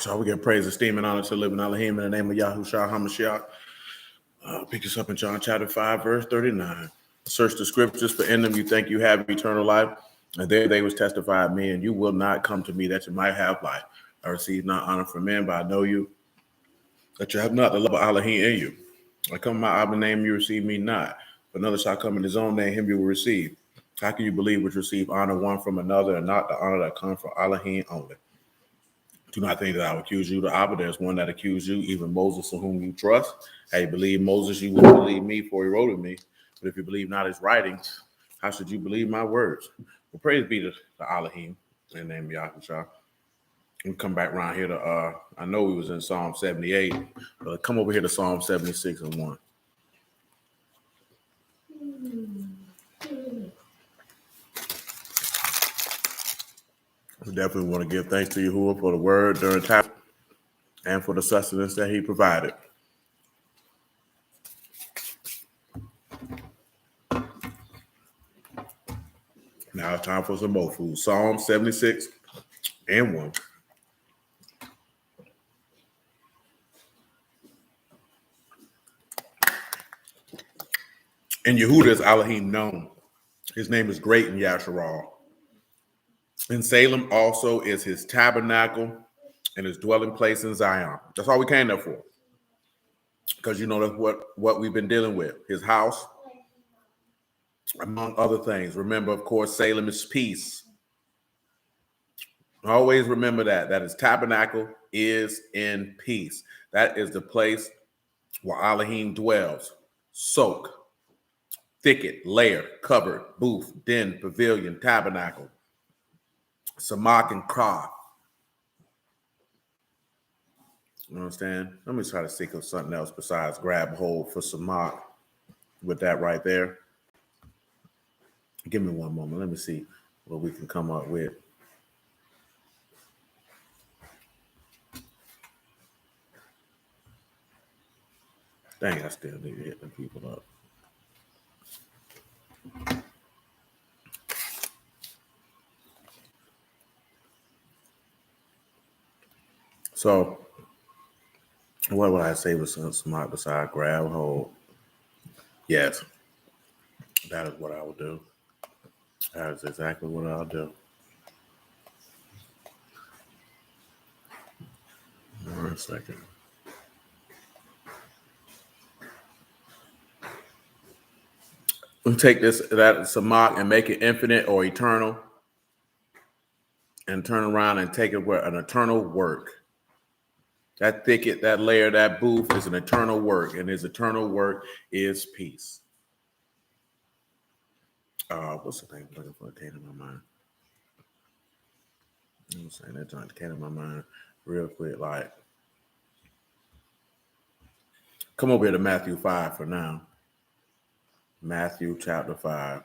So we give praise, esteem, and honor to living Elohim in the name of Yahushua HaMashiach. Pick this up in John chapter 5, verse 39. Search the scriptures, for in them you think you have eternal life, and there they was testified me, and you will not come to me that you might have life. I receive not honor from men, but I know you, that you have not the love of Elohim in you. I come in my Abba name, you receive me not. But another shall come in his own name, him you will receive. How can you believe which receive honor one from another, and not the honor that comes from Elohim only? Do not think that I will accuse you. The Abba, there's one that accused you, even Moses, in whom you trust. How you believe Moses, you will believe me, for he wrote of me. But if you believe not his writings, how should you believe my words? Well, praise be to Elohim in the name of Yahushua. We come back around here to, I know we was in Psalm 78, but come over here to Psalm 76 and 1. We definitely want to give thanks to Yahuwah for the word during time and for the sustenance that he provided. Now it's time for some more food. Psalm 76 and 1. In Yehuda is Elohim known. His name is great in Yasharal. In Salem also is his tabernacle and his dwelling place in Zion. That's all we came there for. Because you know that's what we've been dealing with. His house, among other things. Remember, of course, Salem is peace. Always remember that his tabernacle is in peace. That is the place where Elohim dwells. Soak, thicket, lair, cupboard, booth, den, pavilion, tabernacle. Samak and Kra. You understand? Let me try to think of something else besides grab hold for Samak with that right there. Give me one moment. Let me see what we can come up with. Dang, I still need to hit the people up. So, what would I say with Samak besides grab hold? Yes, that is what I will do. That is exactly what I'll do. One second. We take that Samak and make it infinite or eternal, and turn around and take it where an eternal work. That thicket, that layer, that booth is an eternal work, and his eternal work is peace. What's the thing looking for? It came in my mind. I'm saying that joint came in my mind real quick. Like, come over here to Matthew 5 for now. Matthew chapter 5.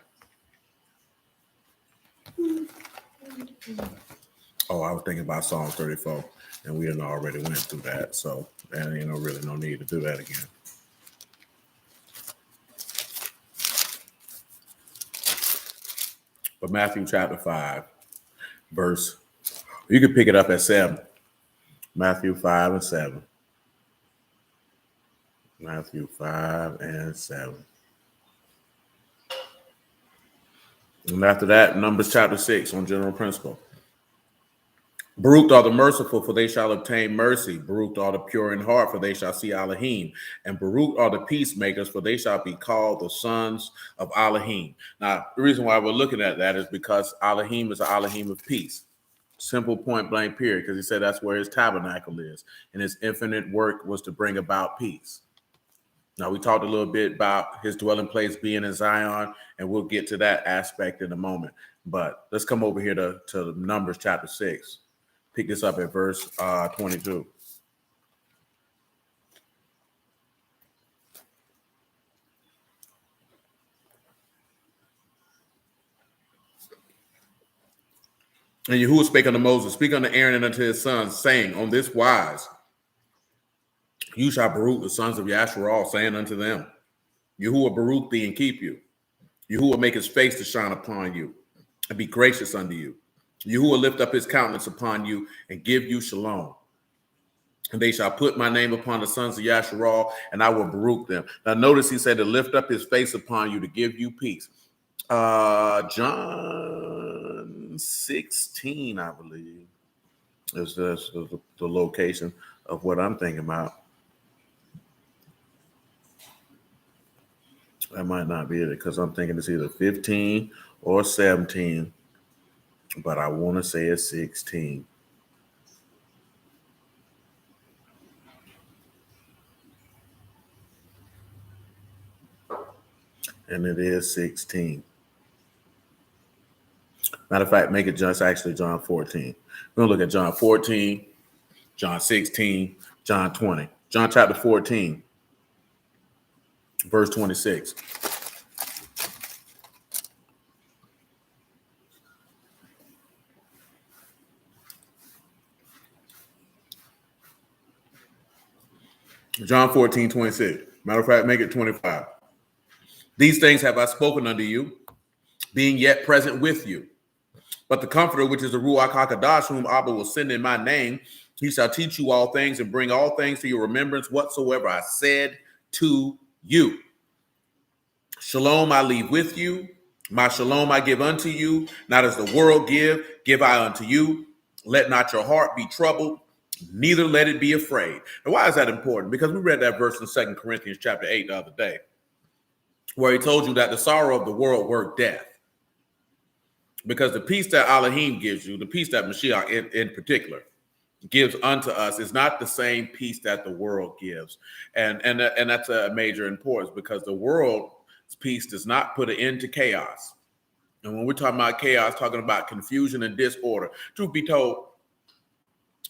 Oh, I was thinking about Psalm 34, and we had already went through that, so there ain't really no need to do that again. But Matthew chapter 5, verse, you can pick it up at 7. Matthew 5 and 7. Matthew 5 and 7. And after that, Numbers chapter 6 on general principle. Baruch are the merciful, for they shall obtain mercy. Baruch are the pure in heart, for they shall see Elohim. And Baruch are the peacemakers, for they shall be called the sons of Elohim. Now, the reason why we're looking at that is because Elohim is an Elohim of peace. Simple, point blank, period, because he said that's where his tabernacle is. And his infinite work was to bring about peace. Now, we talked a little bit about his dwelling place being in Zion, and we'll get to that aspect in a moment. But let's come over here to Numbers chapter 6. Pick this up at verse 22. And Yahuwah spake unto Moses, speak unto Aaron and unto his sons, saying, on this wise, you shall Baruch the sons of Yasharal, saying unto them, Yahuwah Baruch thee and keep you. Yahuwah make his face to shine upon you and be gracious unto you. Yahuwah lift up his countenance upon you and give you shalom. And they shall put my name upon the sons of Yasharal, and I will Baruch them. Now notice he said to lift up his face upon you to give you peace. John 16, I believe, is the location of what I'm thinking about. That might not be it because I'm thinking it's either 15 or 17, but I want to say it's 16. And it is 16. Matter of fact, make it just actually John 14. We're going to look at John 14, John 16, John 20. John chapter 14, verse 26. John 14, 26. Matter of fact, make it 25. These things have I spoken unto you, being yet present with you. But the Comforter, which is the Ruach HaKodesh, whom Abba will send in my name, he shall teach you all things and bring all things to your remembrance whatsoever I said to you. Shalom I leave with you. My shalom I give unto you. Not as the world give I unto you. Let not your heart be troubled, neither let it be afraid. And why is that important? Because we read that verse in 2 Corinthians chapter 8 the other day, where he told you that the sorrow of the world worked death. Because the peace that Elohim gives you, the peace that Mashiach in particular gives unto us, is not the same peace that the world gives. And that's a major importance, because the world's peace does not put an end to chaos. And when we're talking about chaos, talking about confusion and disorder, truth be told,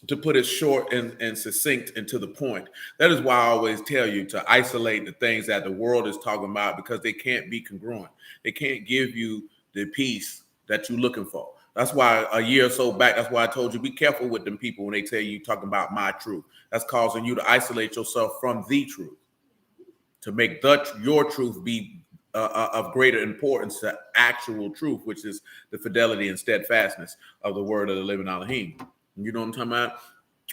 to put it short and succinct and to the point, that is why I always tell you to isolate the things that the world is talking about, because they can't be congruent. They can't give you the peace that you're looking for. That's why a year or so back, that's why I told you, be careful with them people when they tell you talking about my truth. That's causing you to isolate yourself from the truth, to make your truth be of greater importance to actual truth, which is the fidelity and steadfastness of the word of the living Elohim. You know what I'm talking about?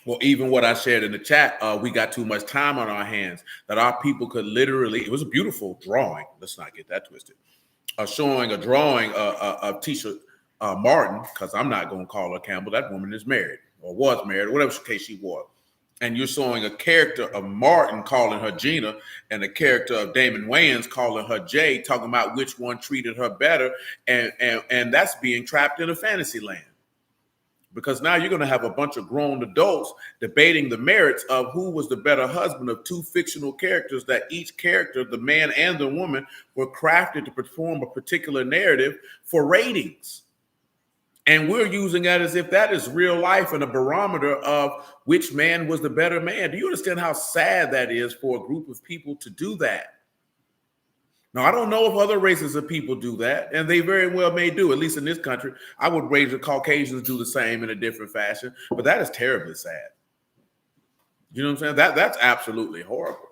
Well, even what I shared in the chat, we got too much time on our hands that our people could literally, it was a beautiful drawing. Let's not get that twisted. Showing a drawing of Tisha Martin, because I'm not going to call her Campbell. That woman is married or was married, whatever case she was. And you're showing a character of Martin calling her Gina, and a character of Damon Wayans calling her Jay, talking about which one treated her better. And that's being trapped in a fantasy land. Because now you're going to have a bunch of grown adults debating the merits of who was the better husband of two fictional characters that each character, the man and the woman, were crafted to perform a particular narrative for ratings. And we're using that as if that is real life and a barometer of which man was the better man. Do you understand how sad that is for a group of people to do that? Now, I don't know if other races of people do that, and they very well may do, at least in this country. I would wager Caucasians do the same in a different fashion, but that is terribly sad. You know what I'm saying? That's absolutely horrible.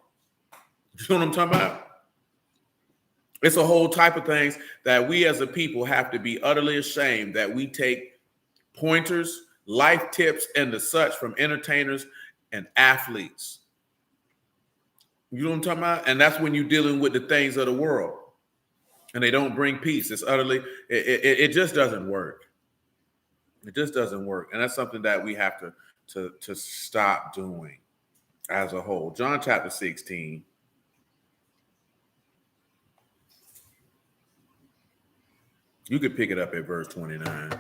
You know what I'm talking about? It's a whole type of things that we as a people have to be utterly ashamed that we take pointers, life tips, and the such from entertainers and athletes. You know what I'm talking about? And that's when you're dealing with the things of the world and they don't bring peace. It's utterly, it just doesn't work. It just doesn't work. And that's something that we have to stop doing as a whole. John chapter 16. You could pick it up at verse 29.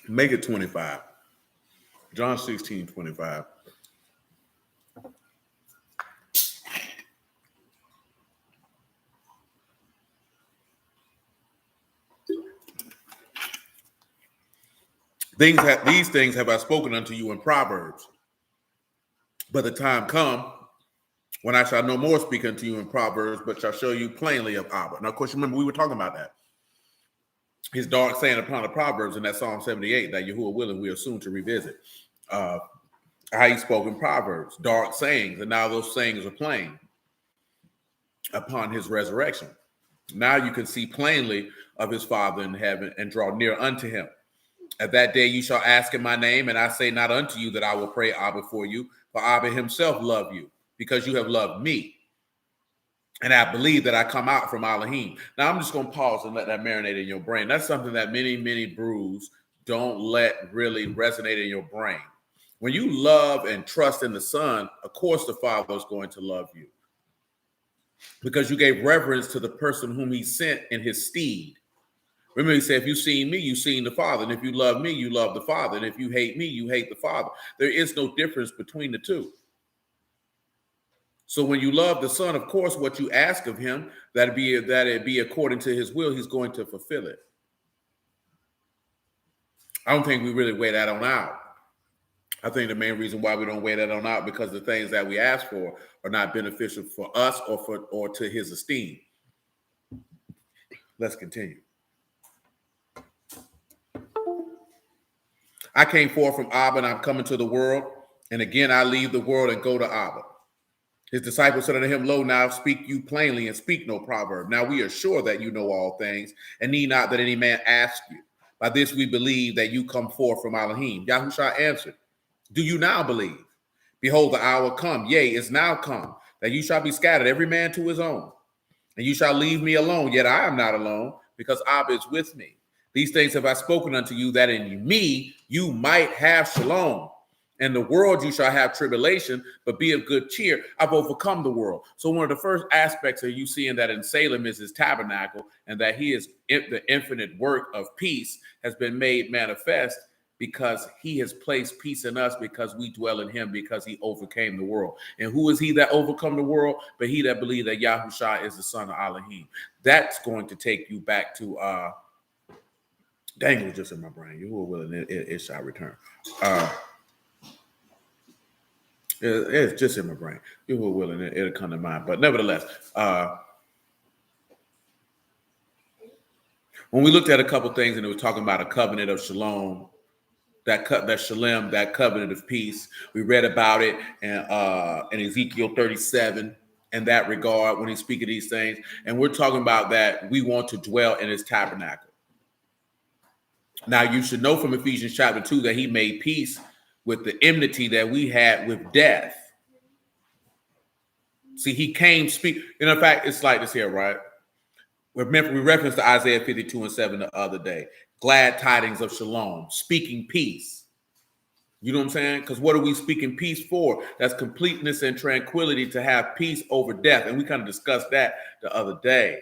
Make it 25. John 16, 25. These things have I spoken unto you in Proverbs. But the time come when I shall no more speak unto you in Proverbs, but shall show you plainly of Abba. Now, of course, remember we were talking about that. His dark saying upon the Proverbs in that Psalm 78 that Yahuwah willing we are soon to revisit. how he spoke in Proverbs, dark sayings, and now those sayings are plain upon his resurrection. Now you can see plainly of his Father in heaven and draw near unto him. At that day you shall ask in my name, and I say not unto you that I will pray Abba for you, for Abba himself love you, because you have loved me. And I believe that I come out from Elohim. Now I'm just going to pause and let that marinate in your brain. That's something that many brews don't let really resonate in your brain. When you love and trust in the Son, of course the Father is going to love you, because you gave reverence to the person whom he sent in his stead. Remember, he said, if you've seen me, you've seen the Father. And if you love me, you love the Father. And if you hate me, you hate the Father. There is no difference between the two. So when you love the Son, of course, what you ask of him, that it be according to his will, he's going to fulfill it. I don't think we really weigh that on out. I think the main reason why we don't weigh that on out, because the things that we ask for are not beneficial for us or to his esteem. Let's continue. I came forth from Abba, and I'm coming to the world. And again, I leave the world and go to Abba. His disciples said unto him, Lo, now speak you plainly and speak no proverb. Now we are sure that you know all things, and need not that any man ask you. By this we believe that you come forth from Elohim. Yahushua answered, Do you now believe? Behold, the hour come, yea, is now come, that you shall be scattered, every man to his own. And you shall leave me alone, yet I am not alone, because Abba is with me. These things have I spoken unto you, that in me you might have shalom. In the world you shall have tribulation, but be of good cheer. I've overcome the world. So one of the first aspects of you seeing that in Salem is his tabernacle, and that he is the infinite work of peace has been made manifest, because he has placed peace in us, because we dwell in him, because he overcame the world. And who is he that overcome the world? But he that believed that Yahushua is the son of Elohim. That's going to take you back to dang, it was just in my brain. You were willing, it shall return. It's just in my brain. You were willing, it'll come to mind. But nevertheless, when we looked at a couple things, and it was talking about a covenant of shalom, that shalom, that covenant of peace, we read about it in Ezekiel 37 in that regard when he's speaking these things. And we're talking about that we want to dwell in his tabernacle. Now, you should know from Ephesians chapter 2 that he made peace with the enmity that we had with death. See, he came speak. And in fact, it's like this here, right? We referenced to Isaiah 52:7 the other day. Glad tidings of shalom, speaking peace. You know what I'm saying? Because what are we speaking peace for? That's completeness and tranquility, to have peace over death. And we kind of discussed that the other day.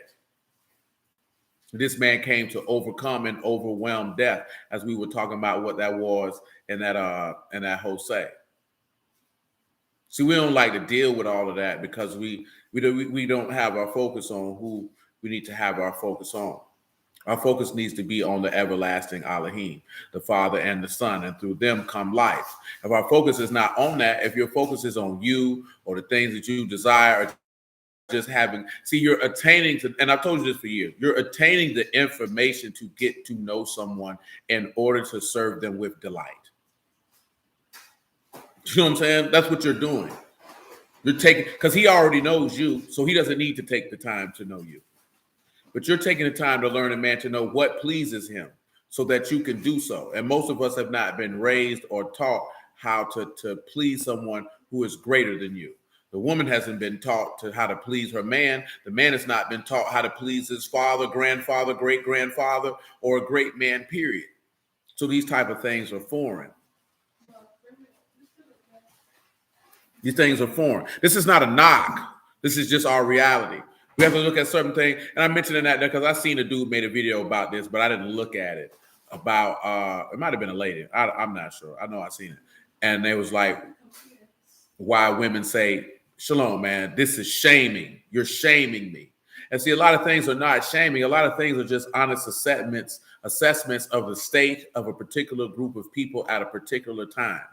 This man came to overcome and overwhelm death, as we were talking about what that was in that Hosea. See, we don't like to deal with all of that, because we don't have our focus on who we need to have our focus on. Our focus needs to be on the everlasting Elohim, the Father and the Son, and through them come life. If our focus is not on that, if your focus is on you or the things that you desire, or just having, see, you're attaining to, and I've told you this for years, you're attaining the information to get to know someone in order to serve them with delight. You know what I'm saying? That's what you're doing. You're taking, because he already knows you, so he doesn't need to take the time to know you. But you're taking the time to learn a man to know what pleases him, so that you can do so. And most of us have not been raised or taught how to please someone who is greater than you. The woman hasn't been taught how to please her man. The man has not been taught how to please his father, grandfather, great-grandfather, or a great man, period. So these type of things are foreign. These things are foreign. This is not a knock. This is just our reality. We have to look at certain things. And I'm mentioning that because I seen a dude made a video about this, but I didn't look at it. About, it might have been a lady. I'm not sure. I know I seen it. And they was like, why women say, Shalom, man, this is shaming. You're shaming me. And see, a lot of things are not shaming. A lot of things are just honest assessments of the state of a particular group of people at a particular time.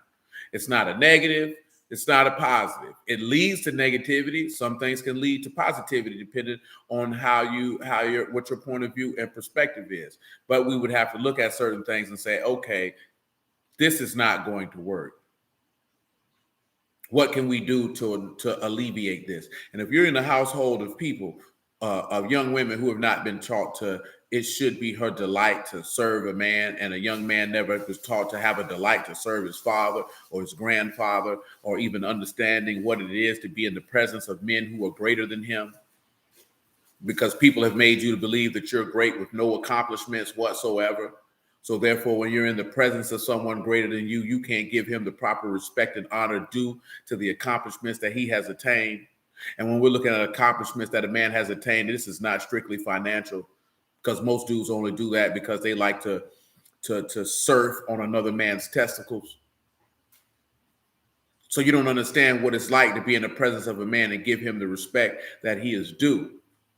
It's not a negative. It's not a positive. It leads to negativity. Some things can lead to positivity depending on what your point of view and perspective is. But we would have to look at certain things and say, okay, this is not going to work. What can we do to alleviate this? And if you're in a household of people, of young women who have not been taught to, it should be her delight to serve a man, and a young man never was taught to have a delight to serve his father or his grandfather, or even understanding what it is to be in the presence of men who are greater than him, because people have made you to believe that you're great with no accomplishments whatsoever. So therefore, when you're in the presence of someone greater than you can't give him the proper respect and honor due to the accomplishments that he has attained. And when we're looking at accomplishments that a man has attained, this is not strictly financial, because most dudes only do that because they like to surf on another man's testicles. So you don't understand what it's like to be in the presence of a man and give him the respect that he is due,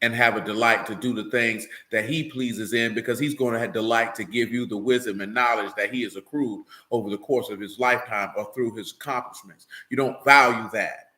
and have a delight to do the things that he pleases in, because he's going to have delight to give you the wisdom and knowledge that he has accrued over the course of his lifetime or through his accomplishments. You don't value that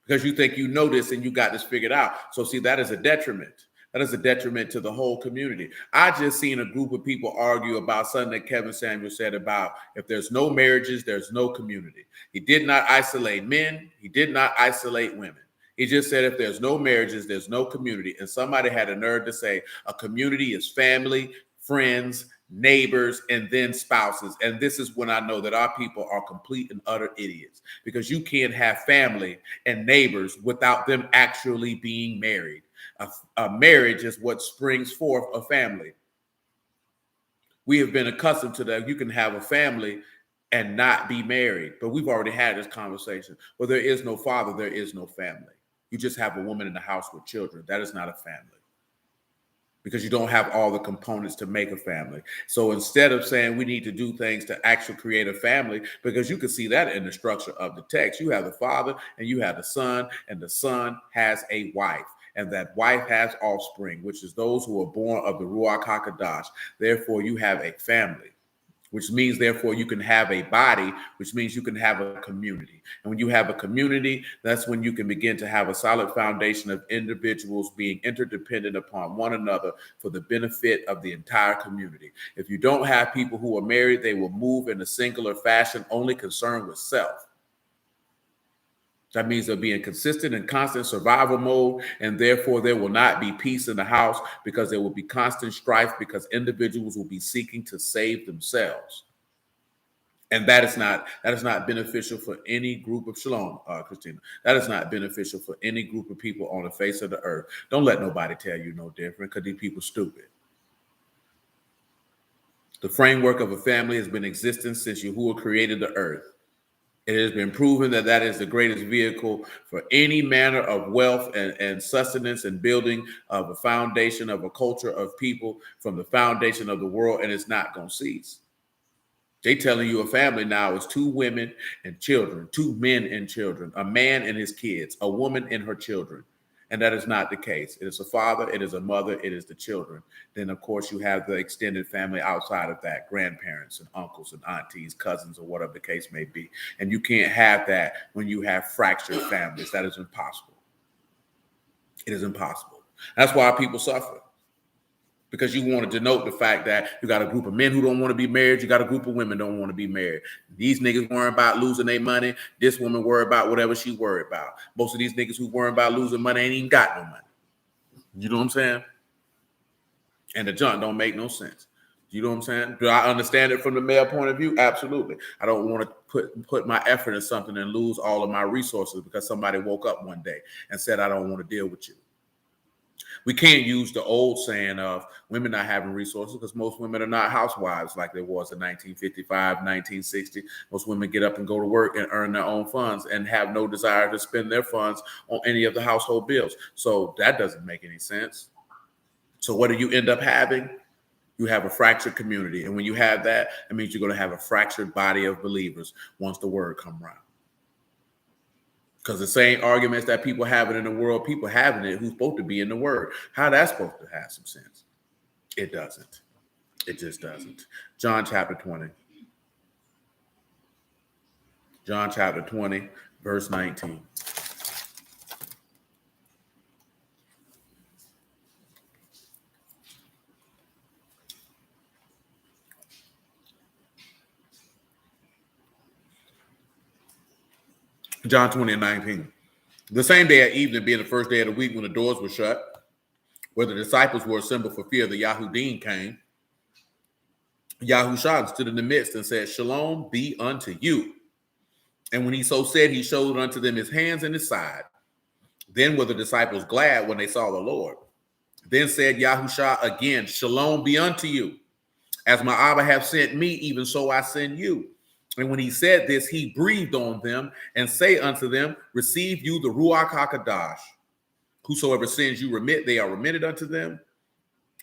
because you think you know this and you got this figured out. So see, that is a detriment. That is a detriment to the whole community. I just seen a group of people argue about something that Kevin Samuel said about, if there's no marriages, there's no community. He did not isolate men. He did not isolate women. He just said if there's no marriages, there's no community. And somebody had a nerve to say a community is family, friends, neighbors, and then spouses. And this is when I know that our people are complete and utter idiots, because you can't have family and neighbors without them actually being married. A marriage is what springs forth a family. We have been accustomed to that. You can have a family and not be married, but we've already had this conversation. Well, there is no father, there is no family. You just have a woman in the house with children. That is not a family, because you don't have all the components to make a family. So instead of saying we need to do things to actually create a family, because you can see that in the structure of the text, you have the father and you have the son has a wife. And that wife has offspring, which is those who are born of the Ruach HaKodesh. Therefore, you have a family, which means therefore you can have a body, which means you can have a community. And when you have a community, that's when you can begin to have a solid foundation of individuals being interdependent upon one another for the benefit of the entire community. If you don't have people who are married, they will move in a singular fashion, only concerned with self. That means they'll be in consistent and constant survival mode, and therefore there will not be peace in the house, because there will be constant strife, because individuals will be seeking to save themselves. And that is not beneficial for any group of shalom, Christina. That is not beneficial for any group of people on the face of the earth. Don't let nobody tell you no different, because these people stupid. The framework of a family has been existing since Yahuwah created the earth. It has been proven that that is the greatest vehicle for any manner of wealth and sustenance and building of a foundation of a culture of people from the foundation of the world, and it's not going to cease. They telling you a family now is two women and children, two men and children, a man and his kids, a woman and her children. And that is not the case. It is a father, it is a mother, it is the children. Then, of course, you have the extended family outside of that, grandparents and uncles and aunties, cousins, or whatever the case may be. And you can't have that when you have fractured families. That is impossible. It is impossible. That's why people suffer. Because you want to denote the fact that you got a group of men who don't want to be married. You got a group of women don't want to be married. These niggas worrying about losing their money. This woman worry about whatever she worried about. Most of these niggas who worry about losing money ain't even got no money. You know what I'm saying? And the junk don't make no sense. You know what I'm saying? Do I understand it from the male point of view? Absolutely. I don't want to put my effort in something and lose all of my resources because somebody woke up one day and said, I don't want to deal with you. We can't use the old saying of women not having resources, because most women are not housewives like there was in 1955, 1960. Most women get up and go to work and earn their own funds and have no desire to spend their funds on any of the household bills. So that doesn't make any sense. So what do you end up having? You have a fractured community. And when you have that, it means you're going to have a fractured body of believers once the word comes around. Because the same arguments that people have it in the world, people having it who's supposed to be in the word. How that's supposed to have some sense? It doesn't. It just doesn't. John chapter 20. John chapter 20, verse 19. John 20:19. The same day at evening, being the first day of the week when the doors were shut, where the disciples were assembled for fear the Yahudim came, Yahushua stood in the midst and said, Shalom be unto you. And when he so said, he showed unto them his hands and his side. Then were the disciples glad when they saw the Lord. Then said Yahushua again, Shalom be unto you. As my Abba hath sent me, even so I send you. And when he said this, he breathed on them and say unto them, Receive you the Ruach HaKodesh. Whosoever sins you remit, they are remitted unto them.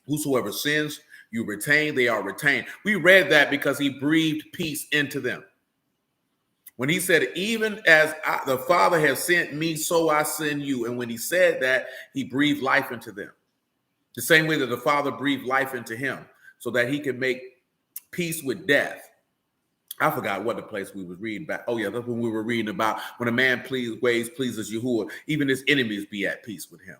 Whosoever sins you retain, they are retained. We read that because he breathed peace into them. When he said, even as the Father has sent me, so I send you. And when he said that, he breathed life into them. The same way that the Father breathed life into him so that he could make peace with death. I forgot what the place we was reading about. Oh, yeah, that's when we were reading about when a man ways pleases Yahuwah, even his enemies be at peace with him.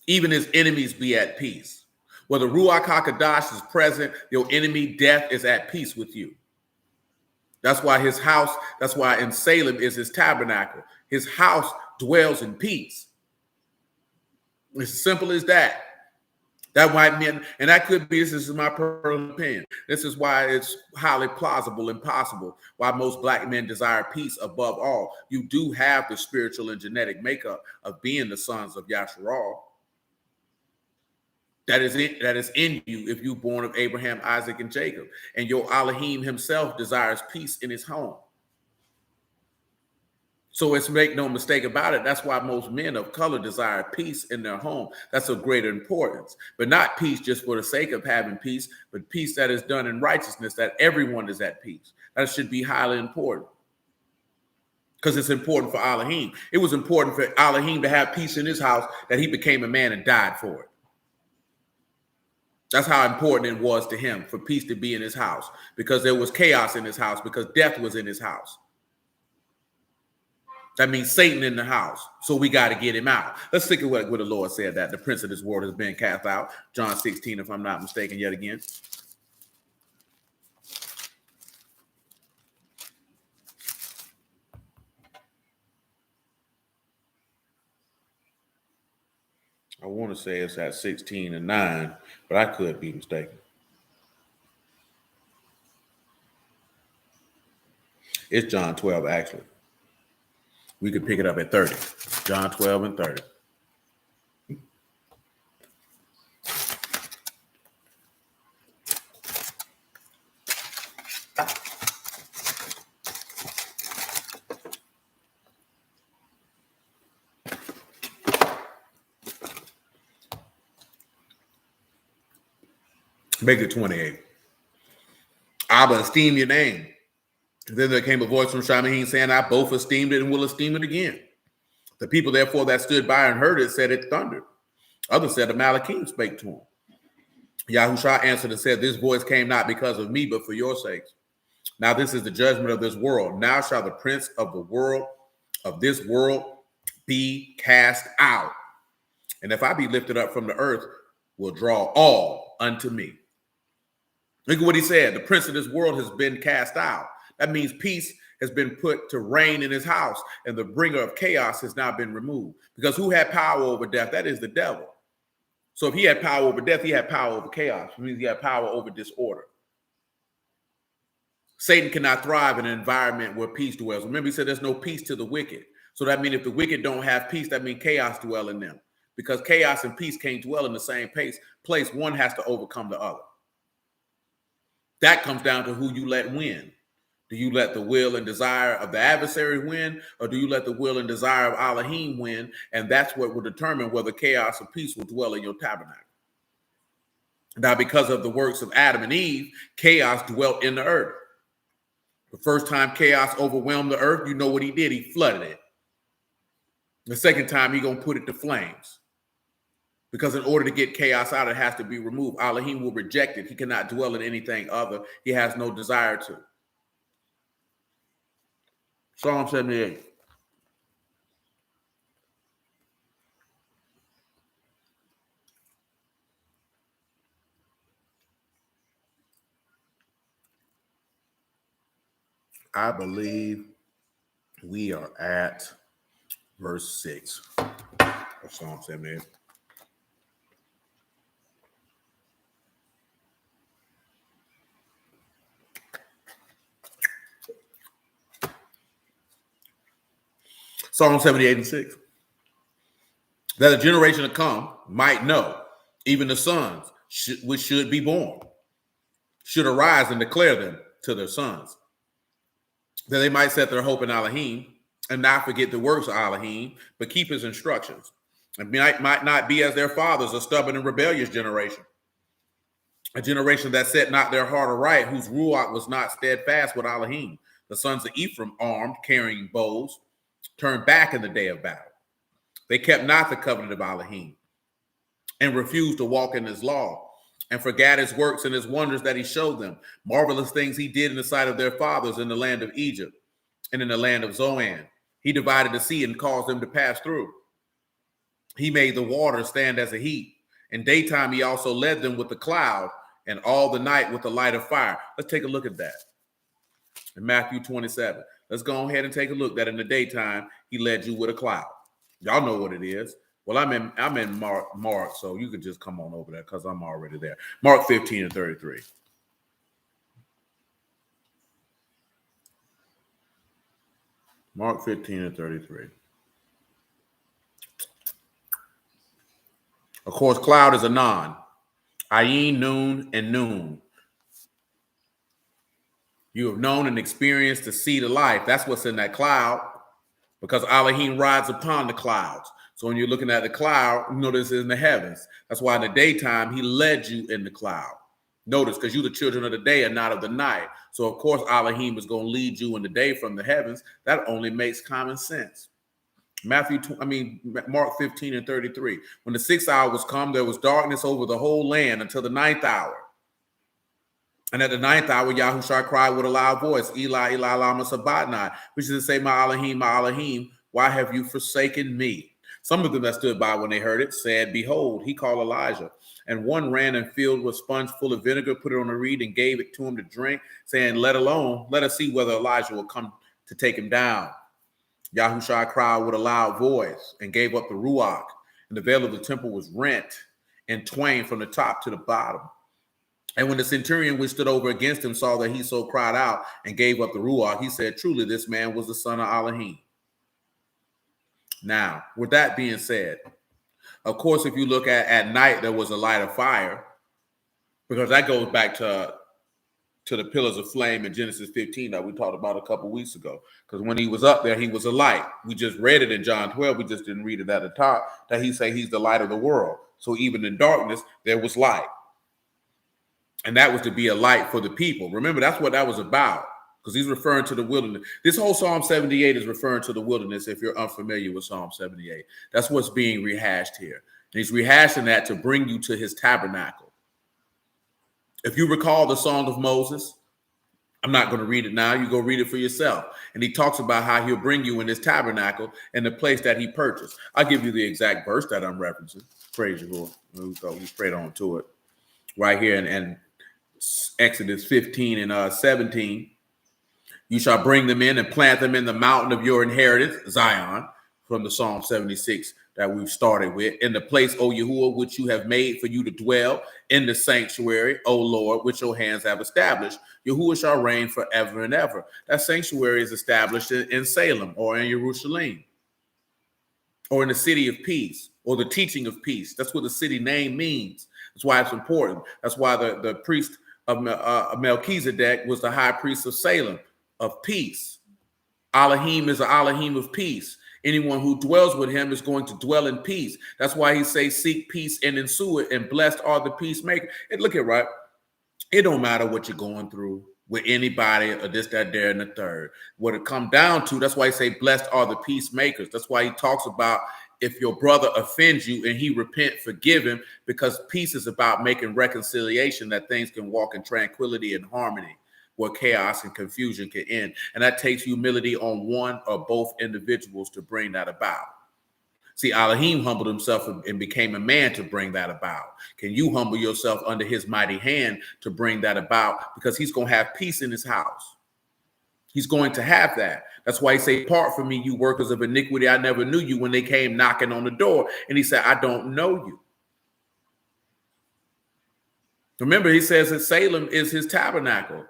Even his enemies be at peace. Where the Ruach HaKodesh is present, your enemy, death, is at peace with you. That's why his house, that's why in Salem is his tabernacle. His house dwells in peace. It's as simple as that. That might mean, and that could be, this is my personal opinion. This is why it's highly plausible and possible why most black men desire peace above all. You do have the spiritual and genetic makeup of being the sons of Yasharal. That is in you if you're born of Abraham, Isaac, and Jacob. And your Elohim himself desires peace in his home. So it's make no mistake about it. That's why most men of color desire peace in their home. That's of greater importance. But not peace just for the sake of having peace, but peace that is done in righteousness, that everyone is at peace. That should be highly important. Because it's important for Elohim. It was important for Elohim to have peace in his house that he became a man and died for it. That's how important it was to him for peace to be in his house, because there was chaos in his house, because death was in his house. That means Satan in the house. So we got to get him out. Let's think of what the Lord said, that the prince of this world has been cast out. John 16, if I'm not mistaken, yet again. I want to say it's at 16:9, but I could be mistaken. It's John 12, actually. We could pick it up at 30. John 12 and 30. Make it 28. Abba, esteem your name. Then there came a voice from Shamahin saying, I both esteemed it and will esteem it again. The people, therefore, that stood by and heard it said it thundered. Others said, the Malachim spake to him. Yahushua answered and said, this voice came not because of me, but for your sakes. Now this is the judgment of this world. Now shall the prince of the world, of this world, be cast out. And if I be lifted up from the earth, will draw all unto me. Look at what he said. The prince of this world has been cast out. That means peace has been put to reign in his house, and the bringer of chaos has now been removed. Because who had power over death? That is the devil. So if he had power over death, he had power over chaos. It means he had power over disorder. Satan cannot thrive in an environment where peace dwells. Remember, he said there's no peace to the wicked. So that means if the wicked don't have peace, that means chaos dwell in them. Because chaos and peace can't dwell in the same place. One has to overcome the other. That comes down to who you let win. Do you let the will and desire of the adversary win, or do you let the will and desire of Elohim win? And that's what will determine whether chaos or peace will dwell in your tabernacle. Now, because of the works of Adam and Eve, chaos dwelt in the earth. The first time chaos overwhelmed the earth, you know what he did? He flooded it. The second time, he's going to put it to flames. Because in order to get chaos out, it has to be removed. Elohim will reject it. He cannot dwell in anything other. He has no desire to. Psalm 78. I believe We are at verse 6 of Psalm 78. Psalm 78 and 6. That a generation to come might know, even the sons which should be born, should arise and declare them to their sons, that they might set their hope in Elohim and not forget the works of Elohim, but keep his instructions, and might not be as their fathers, a stubborn and rebellious generation, a generation that set not their heart aright, whose ruach was not steadfast with Elohim. The sons of Ephraim, armed, carrying bows, turned back in the day of battle. They kept not the covenant of Elohim and refused to walk in his law, and forgot his works and his wonders that he showed them, marvelous things he did in the sight of their fathers in the land of Egypt and in the land of Zoan. He divided the sea and caused them to pass through. He made the waters stand as a heap. In daytime, he also led them with the cloud, and all the night with the light of fire. Let's take a look at that in Matthew 27. Let's go ahead and take a look that in the daytime, he led you with a cloud. Y'all know what it is. Well, I'm in Mark, so you can just come on over there because I'm already there. Mark 15 and 33. Mark 15 and 33. Of course, cloud is anon. Ayin, noon, and noon. You have known and experienced the seed of life. That's what's in that cloud, because Elohim rides upon the clouds. So when you're looking at the cloud, you know this is in the heavens. That's why in the daytime, he led you in the cloud. Notice, because you the children of the day and not of the night. So of course, Elohim is going to lead you in the day from the heavens. That only makes common sense. Mark 15 and 33. When the 6th hour was come, there was darkness over the whole land until the 9th hour. And at the 9th hour, Yahushua cried with a loud voice, Eli, Eli, lama sabachthani, which is to say, my Elohim, why have you forsaken me? Some of them that stood by when they heard it said, behold, he called Elijah. And one ran and filled with sponge full of vinegar, put it on a reed and gave it to him to drink, saying, let us see whether Elijah will come to take him down. Yahushua cried with a loud voice and gave up the ruach, and the veil of the temple was rent in twain from the top to the bottom. And when the centurion which stood over against him saw that he so cried out and gave up the ruach, he said, truly, this man was the son of Elohim. Now, with that being said, of course, if you look at night, there was a light of fire, because that goes back to the pillars of flame in Genesis 15 that we talked about a couple weeks ago. Because when he was up there, he was a light. We just read it in John 12. We just didn't read it at the top, that he said he's the light of the world. So even in darkness, there was light. And that was to be a light for the people. Remember, that's what that was about, because he's referring to the wilderness. This whole Psalm 78 is referring to the wilderness, if you're unfamiliar with Psalm 78. That's what's being rehashed here. And he's rehashing that to bring you to his tabernacle. If you recall the Song of Moses, I'm not going to read it now. You go read it for yourself. And he talks about how he'll bring you in his tabernacle in the place that he purchased. I'll give you the exact verse that I'm referencing. Praise you, Lord. We straight on to it. Right here in Exodus 15 and 17. You shall bring them in and plant them in the mountain of your inheritance, Zion, from the Psalm 76 that we've started with, in the place, O Yahuwah, which you have made for you to dwell, in the sanctuary, O Lord, which your hands have established. Yahuwah shall reign forever and ever. That sanctuary is established in Salem or in Jerusalem or in the city of peace or the teaching of peace. That's what the city name means. That's why it's important. That's why the priest of Melchizedek was the high priest of Salem, of peace. Elohim is an Elohim of peace. Anyone who dwells with him is going to dwell in peace. That's why he says, seek peace and ensue it, and blessed are the peacemakers. And look at right. It don't matter what you're going through with anybody or this, that, there, and the third. What it come down to, that's why he say, blessed are the peacemakers. That's why he talks about if your brother offends you and he repent, forgive him, because peace is about making reconciliation, that things can walk in tranquility and harmony, where chaos and confusion can end. And that takes humility on one or both individuals to bring that about. See, Elohim humbled himself and became a man to bring that about. Can you humble yourself under his mighty hand to bring that about? Because he's going to have peace in his house. He's going to have that. That's why he say, "Part from me, you workers of iniquity. I never knew you," when they came knocking on the door. And he said, "I don't know you." Remember, he says that Salem is his tabernacle.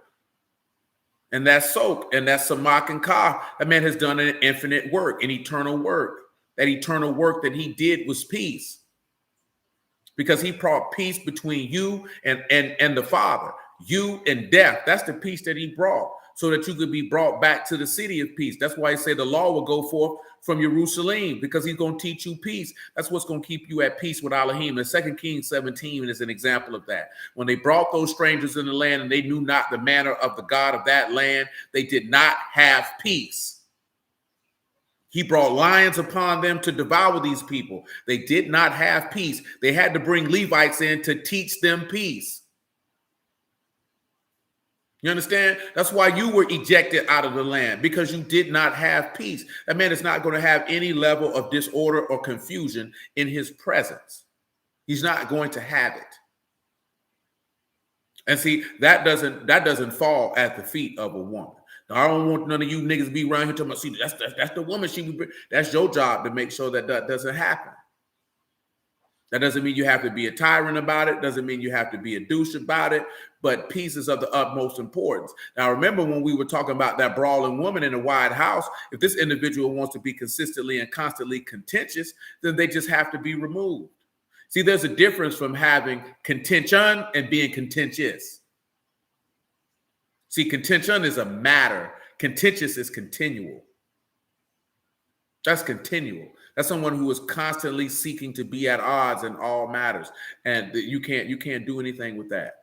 And that's Sok, and that's Samak and Ka. That man has done an infinite work, an eternal work. That eternal work that he did was peace. Because he brought peace between you and the Father, you and death. That's the peace that he brought, so that you could be brought back to the city of peace. That's why he said the law will go forth from Jerusalem, because he's going to teach you peace. That's what's going to keep you at peace with Elohim. And 2 Kings 17 is an example of that. When they brought those strangers in the land and they knew not the manner of the God of that land, they did not have peace. He brought lions upon them to devour these people. They did not have peace. They had to bring Levites in to teach them peace. You understand? That's why you were ejected out of the land, because you did not have peace. That man is not going to have any level of disorder or confusion in his presence. He's not going to have it. And see, that doesn't fall at the feet of a woman. Now, I don't want none of you niggas be around here talking about, see, that's the woman. That's your job to make sure that that doesn't happen. That doesn't mean you have to be a tyrant about it. Doesn't mean you have to be a douche about it. But peace is of the utmost importance. Now, remember when we were talking about that brawling woman in a wide house, if this individual wants to be consistently and constantly contentious, then they just have to be removed. See, there's a difference from having contention and being contentious. See, contention is a matter. Contentious is continual. That's continual. That's someone who is constantly seeking to be at odds in all matters. And you can't do anything with that.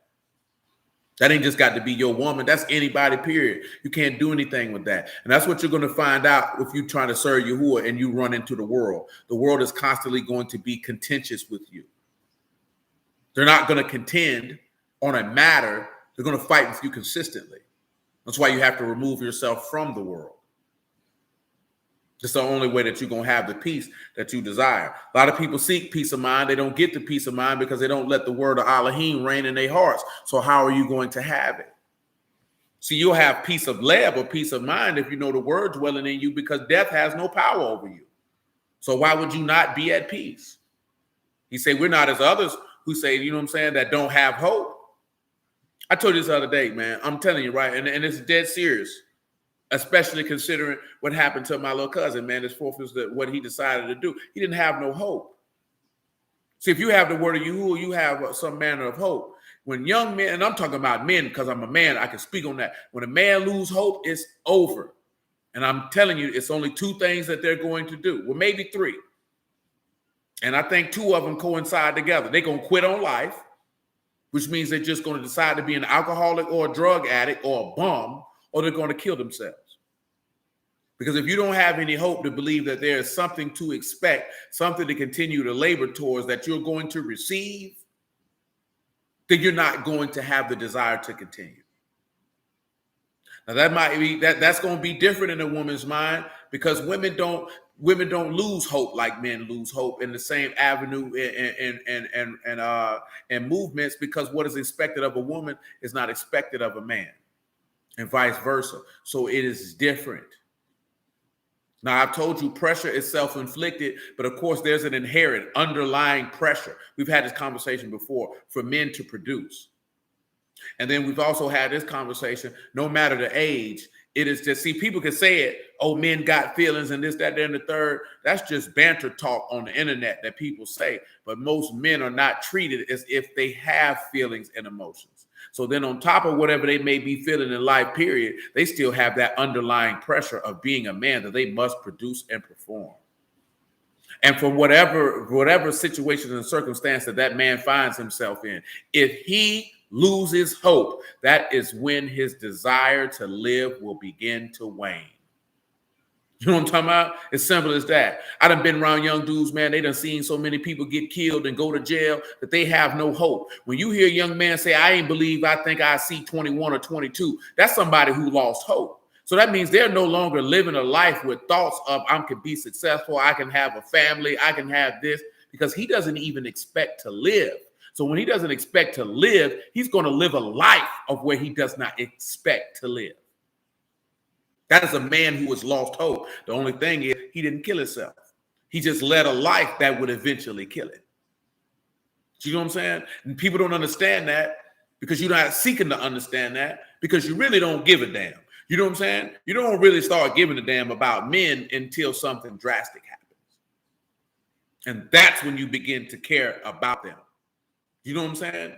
That ain't just got to be your woman. That's anybody, period. You can't do anything with that. And that's what you're going to find out if you're trying to serve Yahuwah and you run into the world. The world is constantly going to be contentious with you. They're not going to contend on a matter. They're going to fight with you consistently. That's why you have to remove yourself from the world. It's the only way that you're going to have the peace that you desire. A lot of people seek peace of mind. They don't get the peace of mind because they don't let the word of Elohim reign in their hearts. So how are you going to have it? See, you'll have peace of leb or peace of mind if you know the word dwelling in you, because death has no power over you. So why would you not be at peace? He said, we're not as others who say, you know what I'm saying, that don't have hope. I told you this the other day, man. I'm telling you, right? And it's dead serious. Especially considering what happened to my little cousin, man. His fourth is what he decided to do. He didn't have no hope. See, if you have the word of Yahuwah, you have some manner of hope. When young men, and I'm talking about men because I'm a man, I can speak on that. When a man loses hope, it's over. And I'm telling you, it's only two things that they're going to do. Well, maybe three. And I think two of them coincide together. They're going to quit on life, which means they're just going to decide to be an alcoholic or a drug addict or a bum, or they're going to kill themselves. Because if you don't have any hope to believe that there is something to expect, something to continue to labor towards that you're going to receive, then you're not going to have the desire to continue. Now that might be that's going to be different in a woman's mind, because women don't lose hope like men lose hope in the same avenue and movements, because what is expected of a woman is not expected of a man, and vice versa. So it is different. Now, I've told you pressure is self-inflicted, but of course, there's an inherent underlying pressure. We've had this conversation before for men to produce. And then we've also had this conversation, no matter the age, it is just, see, people can say it, oh, men got feelings and this, that, and the third. That's just banter talk on the internet that people say. But most men are not treated as if they have feelings and emotions. So then on top of whatever they may be feeling in life, period, they still have that underlying pressure of being a man that they must produce and perform. And for whatever situation and circumstance that man finds himself in, if he loses hope, that is when his desire to live will begin to wane. You know what I'm talking about? As simple as that. I done been around young dudes, man. They done seen so many people get killed and go to jail that they have no hope. When you hear a young man say, I ain't believe, I think I see 21 or 22, that's somebody who lost hope. So that means they're no longer living a life with thoughts of, I can be successful, I can have a family, I can have this, because he doesn't even expect to live. So when he doesn't expect to live, he's going to live a life of where he does not expect to live. That is a man who has lost hope. The only thing is he didn't kill himself. He just led a life that would eventually kill him. You know what I'm saying? And people don't understand that because you're not seeking to understand that because you really don't give a damn. You know what I'm saying? You don't really start giving a damn about men until something drastic happens. And that's when you begin to care about them. You know what I'm saying?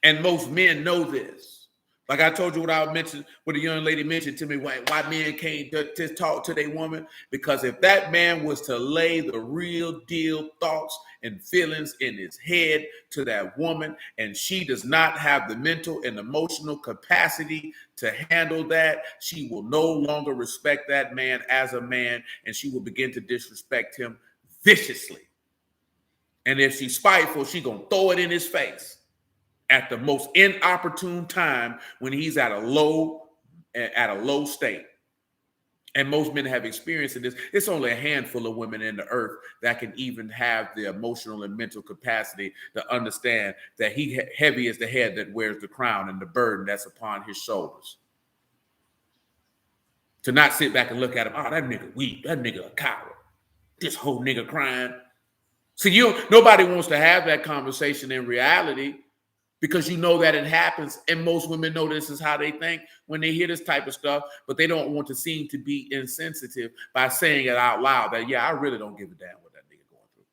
And most men know this. Like I told you what I mentioned, what a young lady mentioned to me, why men can't just talk to their woman. Because if that man was to lay the real deal thoughts and feelings in his head to that woman, and she does not have the mental and emotional capacity to handle that, she will no longer respect that man as a man, and she will begin to disrespect him viciously. And if she's spiteful, she's going to throw it in his face at the most inopportune time when he's at a low state. And most men have experienced this. It's only a handful of women in the earth that can even have the emotional and mental capacity to understand that he heavy is the head that wears the crown and the burden that's upon his shoulders. To not sit back and look at him, oh, that nigga weak, that nigga a coward, this whole nigga crying. See, nobody wants to have that conversation in reality, because you know that it happens, and most women know this is how they think when they hear this type of stuff, but they don't want to seem to be insensitive by saying it out loud that, yeah, I really don't give a damn what that nigga going through.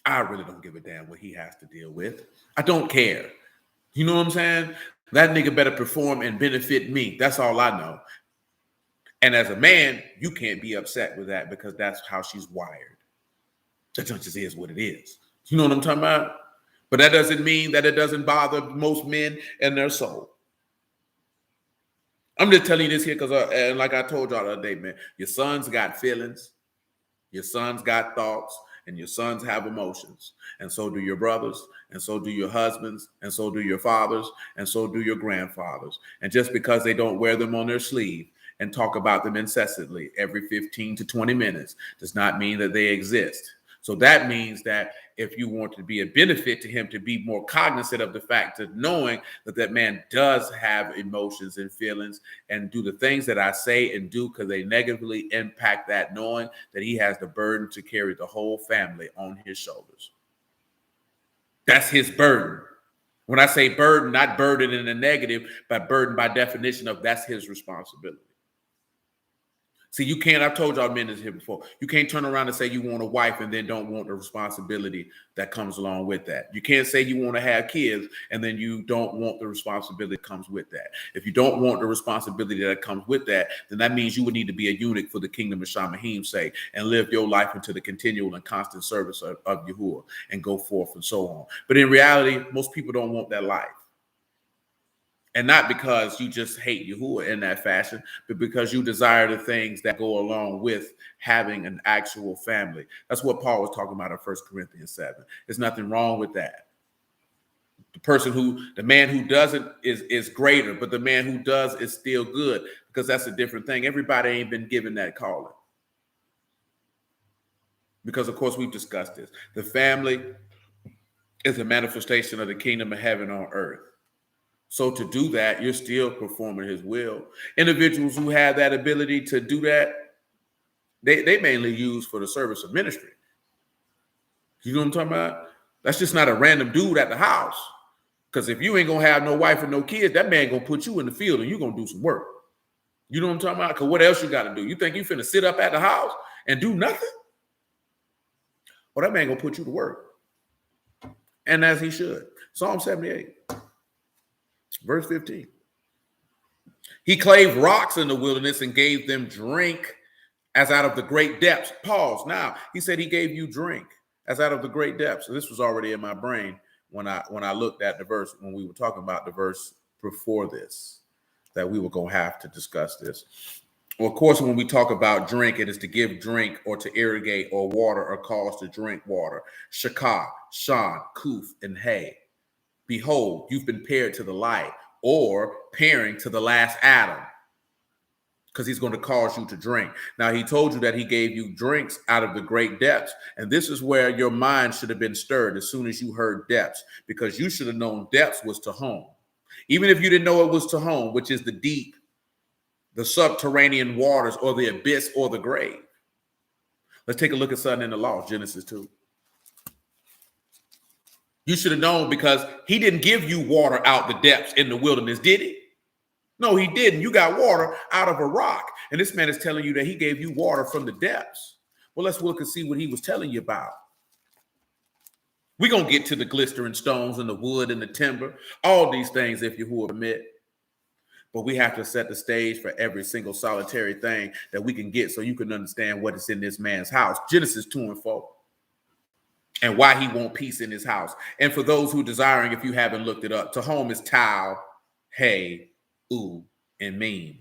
I really don't give a damn what he has to deal with. I don't care. You know what I'm saying? That nigga better perform and benefit me. That's all I know. And as a man, you can't be upset with that because that's how she's wired. That just is what it is. You know what I'm talking about? But that doesn't mean that it doesn't bother most men and their soul. I'm just telling you this here because, and like I told y'all the other day, man, your sons got feelings, your sons got thoughts, and your sons have emotions. And so do your brothers, and so do your husbands, and so do your fathers, and so do your grandfathers. And just because they don't wear them on their sleeve and talk about them incessantly every 15 to 20 minutes does not mean that they exist. So that means that if you want to be a benefit to him, to be more cognizant of the fact of knowing that that man does have emotions and feelings and do the things that I say and do because they negatively impact that, knowing that he has the burden to carry the whole family on his shoulders. That's his burden. When I say burden, not burden in a negative, but burden by definition of that's his responsibility. See, you can't, I've told y'all men this here before, you can't turn around and say you want a wife and then don't want the responsibility that comes along with that. You can't say you want to have kids and then you don't want the responsibility that comes with that. If you don't want the responsibility that comes with that, then that means you would need to be a eunuch for the kingdom of Shamahim's sake and live your life into the continual and constant service of Yahuwah and go forth and so on. But in reality, most people don't want that life. And not because you just hate Yahuwah in that fashion, but because you desire the things that go along with having an actual family. That's what Paul was talking about in 1 Corinthians 7. There's nothing wrong with that. The man who doesn't is greater, but the man who does is still good, because that's a different thing. Everybody ain't been given that calling. Because, of course, we've discussed this. The family is a manifestation of the kingdom of heaven on earth. So to do that, you're still performing his will. Individuals who have that ability to do that, they mainly use for the service of ministry. You know what I'm talking about? That's just not a random dude at the house. Because if you ain't going to have no wife and no kids, that man going to put you in the field and you're going to do some work. You know what I'm talking about? Because what else you got to do? You think you finna sit up at the house and do nothing? Well, that man going to put you to work. And as he should. Psalm 78. Verse 15. He clave rocks in the wilderness and gave them drink as out of the great depths. Pause. Now, he said he gave you drink as out of the great depths. So this was already in my brain when I looked at the verse, when we were talking about the verse before this, that we were going to have to discuss this. Well, of course, when we talk about drink, it is to give drink or to irrigate or water or cause to drink water. Shakah, Shan, Kuf, and Hay. Behold, you've been paired to the light, or pairing to the last Adam, because he's going to cause you to drink. Now, he told you that he gave you drinks out of the great depths, and this is where your mind should have been stirred as soon as you heard depths, because you should have known depths was to home. Even if you didn't know it was to home, which is the deep, the subterranean waters, or the abyss, or the grave. Let's take a look at something in the law, Genesis 2. You should have known, because he didn't give you water out the depths in the wilderness, did he? No, he didn't. You got water out of a rock. And this man is telling you that he gave you water from the depths. Well, let's look and see what he was telling you about. We're going to get to the glistering stones and the wood and the timber, all these things, if you will permit. But we have to set the stage for every single solitary thing that we can get, so you can understand what is in this man's house. Genesis 2 and 4. And why he want peace in his house. And for those who desiring, if you haven't looked it up, to whom is Tau, Hey, U, and Meme.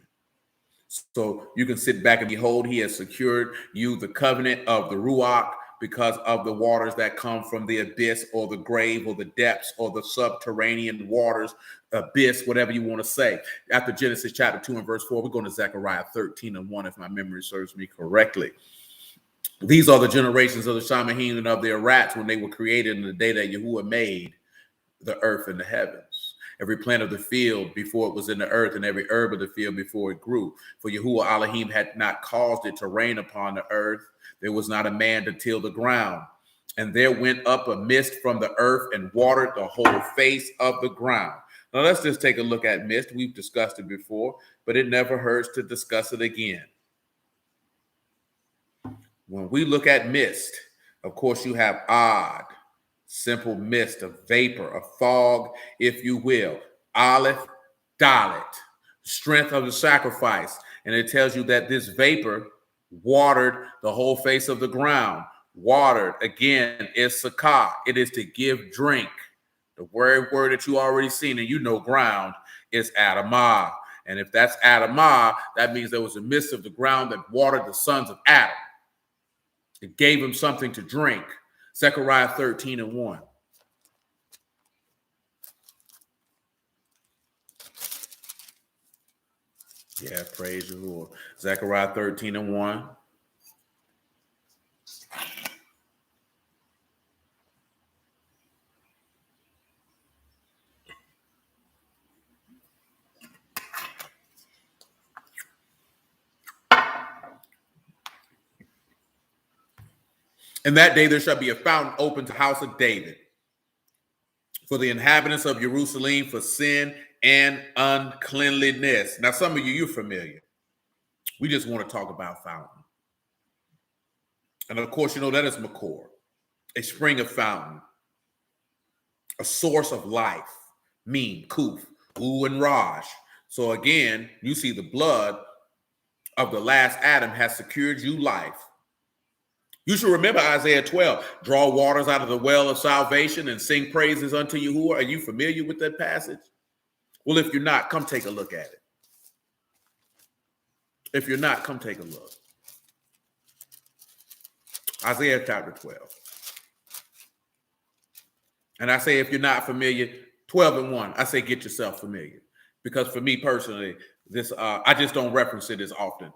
So you can sit back and behold, he has secured you the covenant of the Ruach, because of the waters that come from the abyss, or the grave, or the depths, or the subterranean waters, abyss, whatever you want to say. After Genesis chapter 2 and verse 4, we're going to Zechariah 13 and 1, if my memory serves me correctly. These are the generations of the Shamahim and of their rats when they were created in the day that Yahuwah made the earth and the heavens. Every plant of the field before it was in the earth, and every herb of the field before it grew. For Yahuwah Elohim had not caused it to rain upon the earth. There was not a man to till the ground. And there went up a mist from the earth and watered the whole face of the ground. Now let's just take a look at mist. We've discussed it before, but it never hurts to discuss it again. When we look at mist, of course, you have odd, simple mist, a vapor, a fog, if you will. Aleph, Dalet, strength of the sacrifice. And it tells you that this vapor watered the whole face of the ground. Watered, again, is sakah. It is to give drink. The word that you already seen, and you know ground, is Adamah. And if that's Adamah, that means there was a mist of the ground that watered the sons of Adam. It gave him something to drink. Zechariah 13 and 1. Yeah, praise the Lord. Zechariah 13 and 1. In that day there shall be a fountain open to the house of David, for the inhabitants of Jerusalem, for sin and uncleanliness. Now, some of you, you're familiar. We just want to talk about fountain. And of course, you know that is Makor, a spring of fountain, a source of life, Meme, Kuf, U, and Raj. So again, you see the blood of the last Adam has secured you life. You should remember Isaiah 12, draw waters out of the well of salvation and sing praises unto Yahuwah. Are you familiar with that passage? Well, if you're not, come take a look at it. If you're not, come take a look. Isaiah chapter 12. And I say, if you're not familiar, 12 and 1, I say get yourself familiar. Because for me personally, this I just don't reference it as often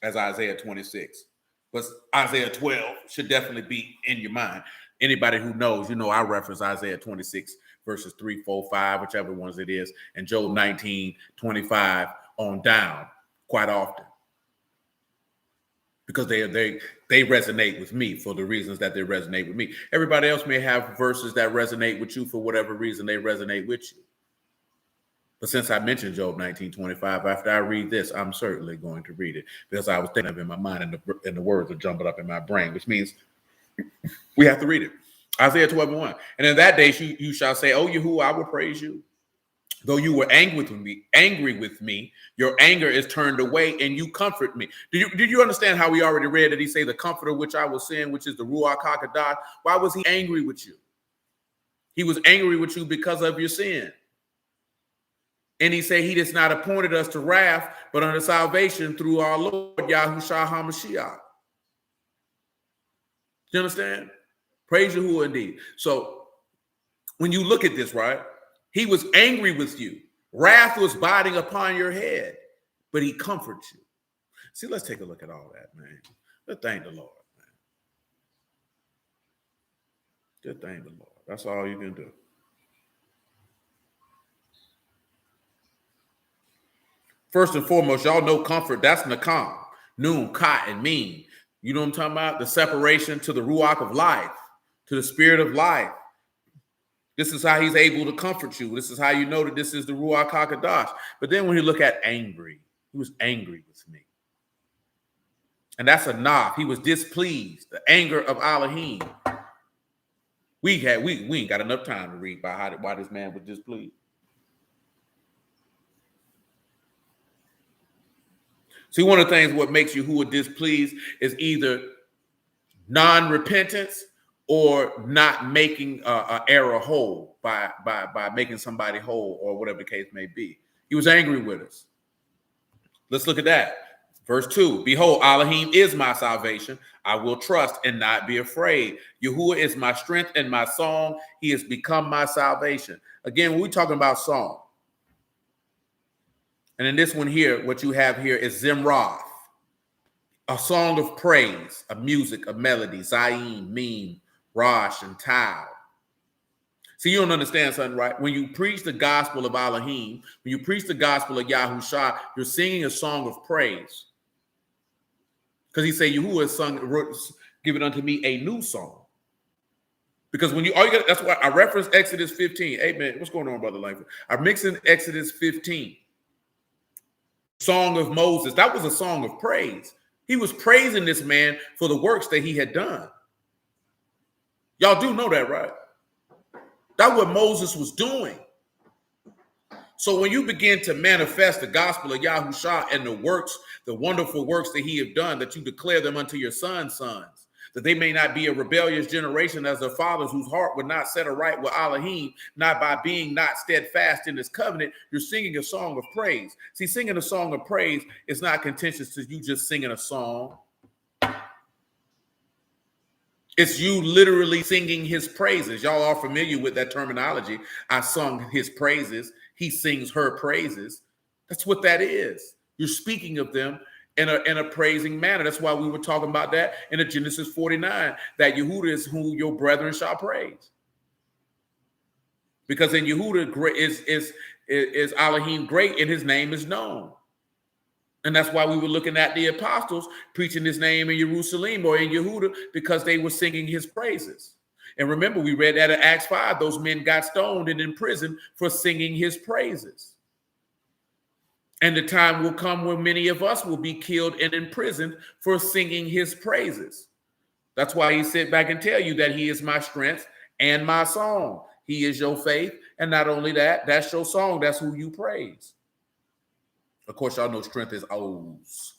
as Isaiah 26. But Isaiah 12 should definitely be in your mind. Anybody who knows, you know, I reference Isaiah 26 verses 3, 4, 5, whichever ones it is, and Job 19, 25 on down quite often. Because they resonate with me for the reasons that they resonate with me. Everybody else may have verses that resonate with you for whatever reason they resonate with you. But since I mentioned Job 19:25, after I read this, I'm certainly going to read it because I was thinking of it in my mind and the words are jumping up in my brain, which means we have to read it. Isaiah 12:1. And in that day you shall say, "Oh, Yahuwah, I will praise you. Though you were angry with me, your anger is turned away and you comfort me." Did you understand how we already read that he say the comforter which I will send, which is the Ruach HaKodesh? Why was he angry with you? He was angry with you because of your sin. And he said he has not appointed us to wrath, but unto salvation through our Lord Yahushua HaMashiach. You understand? Praise Yahuwah indeed. So when you look at this, right? He was angry with you. Wrath was biting upon your head, but he comforts you. See, let's take a look at all that, man. Let's thank the Lord, man. Just thank the Lord. That's all you can do. First and foremost, y'all know comfort. That's nakam, noon, kat, and mean. You know what I'm talking about? The separation to the ruach of life, to the spirit of life. This is how he's able to comfort you. This is how you know that this is the ruach hakadash. But then when you look at angry, he was angry with me. And that's a knock. He was displeased. The anger of Elohim. We ain't got enough time to read about why this man was displeased. See, one of the things what makes you who are displeased is either non-repentance or not making an error whole by making somebody whole or whatever the case may be. He was angry with us. Let's look at that. Verse 2, behold, Elohim is my salvation. I will trust and not be afraid. Yahuwah is my strength and my song. He has become my salvation. Again, when we're talking about song, and in this one here, what you have here is Zimroth, a song of praise, a music, a melody, Zayin, Meme, Rosh, and Tau. See, you don't understand something, right? When you preach the gospel of Elohim, when you preach the gospel of Yahushua, you're singing a song of praise. Because he said, Yahuwah has sung, given unto me a new song. Because when that's why I referenced Exodus 15. Hey, man, what's going on, Brother Langford? I'm mixing Exodus 15. Song of Moses. That was a song of praise. He was praising this man for the works that he had done. Y'all do know that, right? That's what Moses was doing. So when you begin to manifest the gospel of Yahushua and the works, the wonderful works that he have done, that you declare them unto your sons, that they may not be a rebellious generation as their fathers whose heart would not set aright with Elohim, not by being not steadfast in his covenant, you're singing a song of praise. See, singing a song of praise is not contentious to you just singing a song. It's you literally singing his praises. Y'all are familiar with that terminology. I sung his praises. He sings her praises. That's what that is. You're speaking of them in a praising manner. That's why we were talking about that in Genesis 49, that Yehuda is who your brethren shall praise. Because in Yehuda is Elohim great and his name is known. And that's why we were looking at the apostles preaching his name in Jerusalem or in Yehuda, because they were singing his praises. And remember, we read that in Acts 5, those men got stoned and in prison for singing his praises. And the time will come when many of us will be killed and imprisoned for singing his praises. That's why he sit back and tell you that he is my strength and my song. He is your faith. And not only that, that's your song. That's who you praise. Of course, y'all know strength is O's.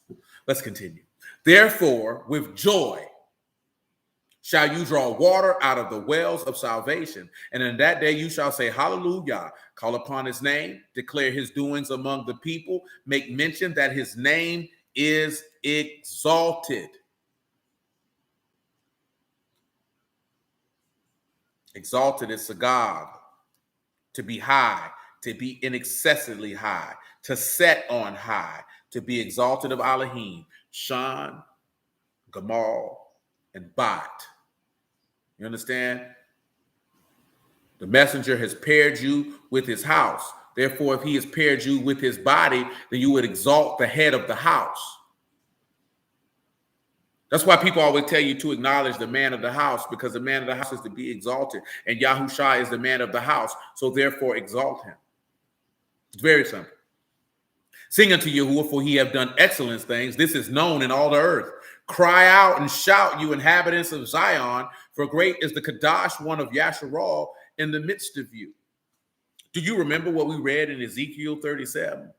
Let's continue. Therefore, with joy shall you draw water out of the wells of salvation. And in that day you shall say, hallelujah, call upon his name, declare his doings among the people, make mention that his name is exalted. Exalted is sagad, to be high, to be inaccessibly high, to set on high, to be exalted of Elohim, Shan, Gamal, and Bat. You understand? The messenger has paired you with his house. Therefore, if he has paired you with his body, then you would exalt the head of the house. That's why people always tell you to acknowledge the man of the house, because the man of the house is to be exalted. And Yahushua is the man of the house. So therefore, exalt him. It's very simple. Sing unto Yahuwah, for he have done excellent things. This is known in all the earth. Cry out and shout, you inhabitants of Zion, for great is the Kadash one of Yasharal in the midst of you. Do you remember what we read in Ezekiel 37?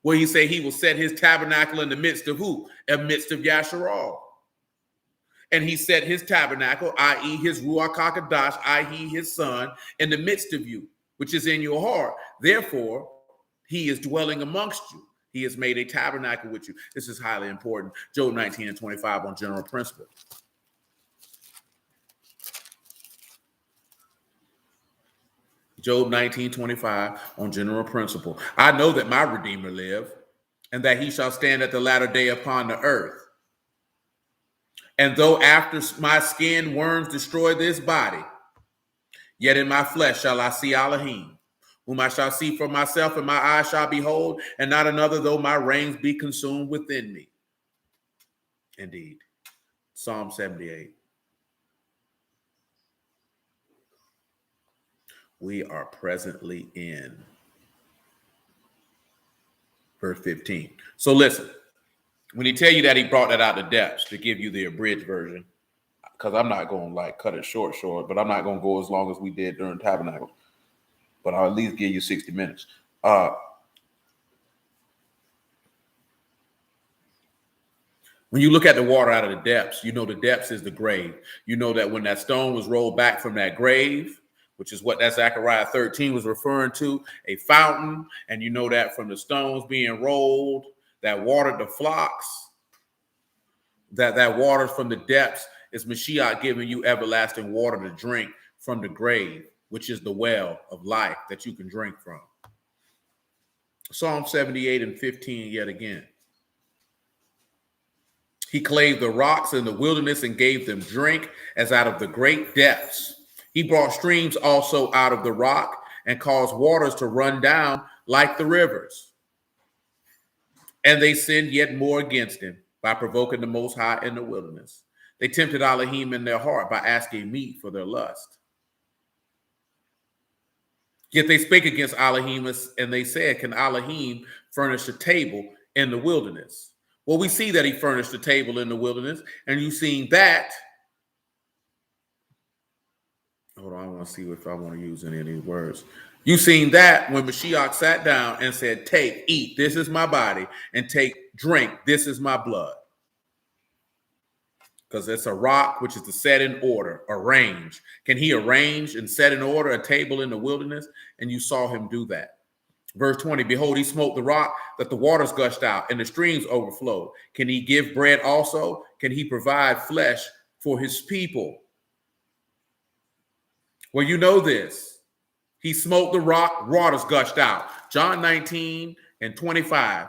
Where he said he will set his tabernacle in the midst of who? In the midst of Yasharal. And he set his tabernacle, i.e. his Ruach HaKadosh, i.e. his son, in the midst of you, which is in your heart. Therefore, he is dwelling amongst you. He has made a tabernacle with you. This is highly important. Job 19 and 25 on general principle. Job 19:25 on general principle. I know that my Redeemer live, and that he shall stand at the latter day upon the earth. And though after my skin worms destroy this body, yet in my flesh shall I see Elohim. whom I shall see for myself, and my eyes shall behold, and not another, though my reins be consumed within me. Indeed. Psalm 78. We are presently in verse 15. So listen, when he tell you that, he brought that out the depths to give you the abridged version, because I'm not going to like cut it short, but I'm not going to go as long as we did during tabernacle, but I'll at least give you 60 minutes. When you look at the water out of the depths, you know the depths is the grave. You know that when that stone was rolled back from that grave, which is what that Zechariah 13 was referring to, a fountain, and you know that from the stones being rolled, that watered the flocks, that water from the depths is Mashiach giving you everlasting water to drink from the grave, which is the well of life that you can drink from. Psalm 78 and 15 yet again. He clave the rocks in the wilderness and gave them drink as out of the great depths. He brought streams also out of the rock and caused waters to run down like the rivers. And they sinned yet more against him by provoking the Most High in the wilderness. They tempted Elohim in their heart by asking meat for their lust. Yet they spake against Elohim, and they said, can Elohim furnish a table in the wilderness? Well, we see that he furnished a table in the wilderness, and you've seen that. Hold on, I want to see if I want to use any of these words. You've seen that when Mashiach sat down and said, take, eat, this is my body, and take, drink, this is my blood. Because it's a rock, which is to set in order, arrange. Can he arrange and set in order a table in the wilderness? And you saw him do that. Verse 20, behold, he smote the rock that the waters gushed out and the streams overflowed. Can he give bread also? Can he provide flesh for his people? Well, you know this. He smote the rock, waters gushed out. John 19 and 25.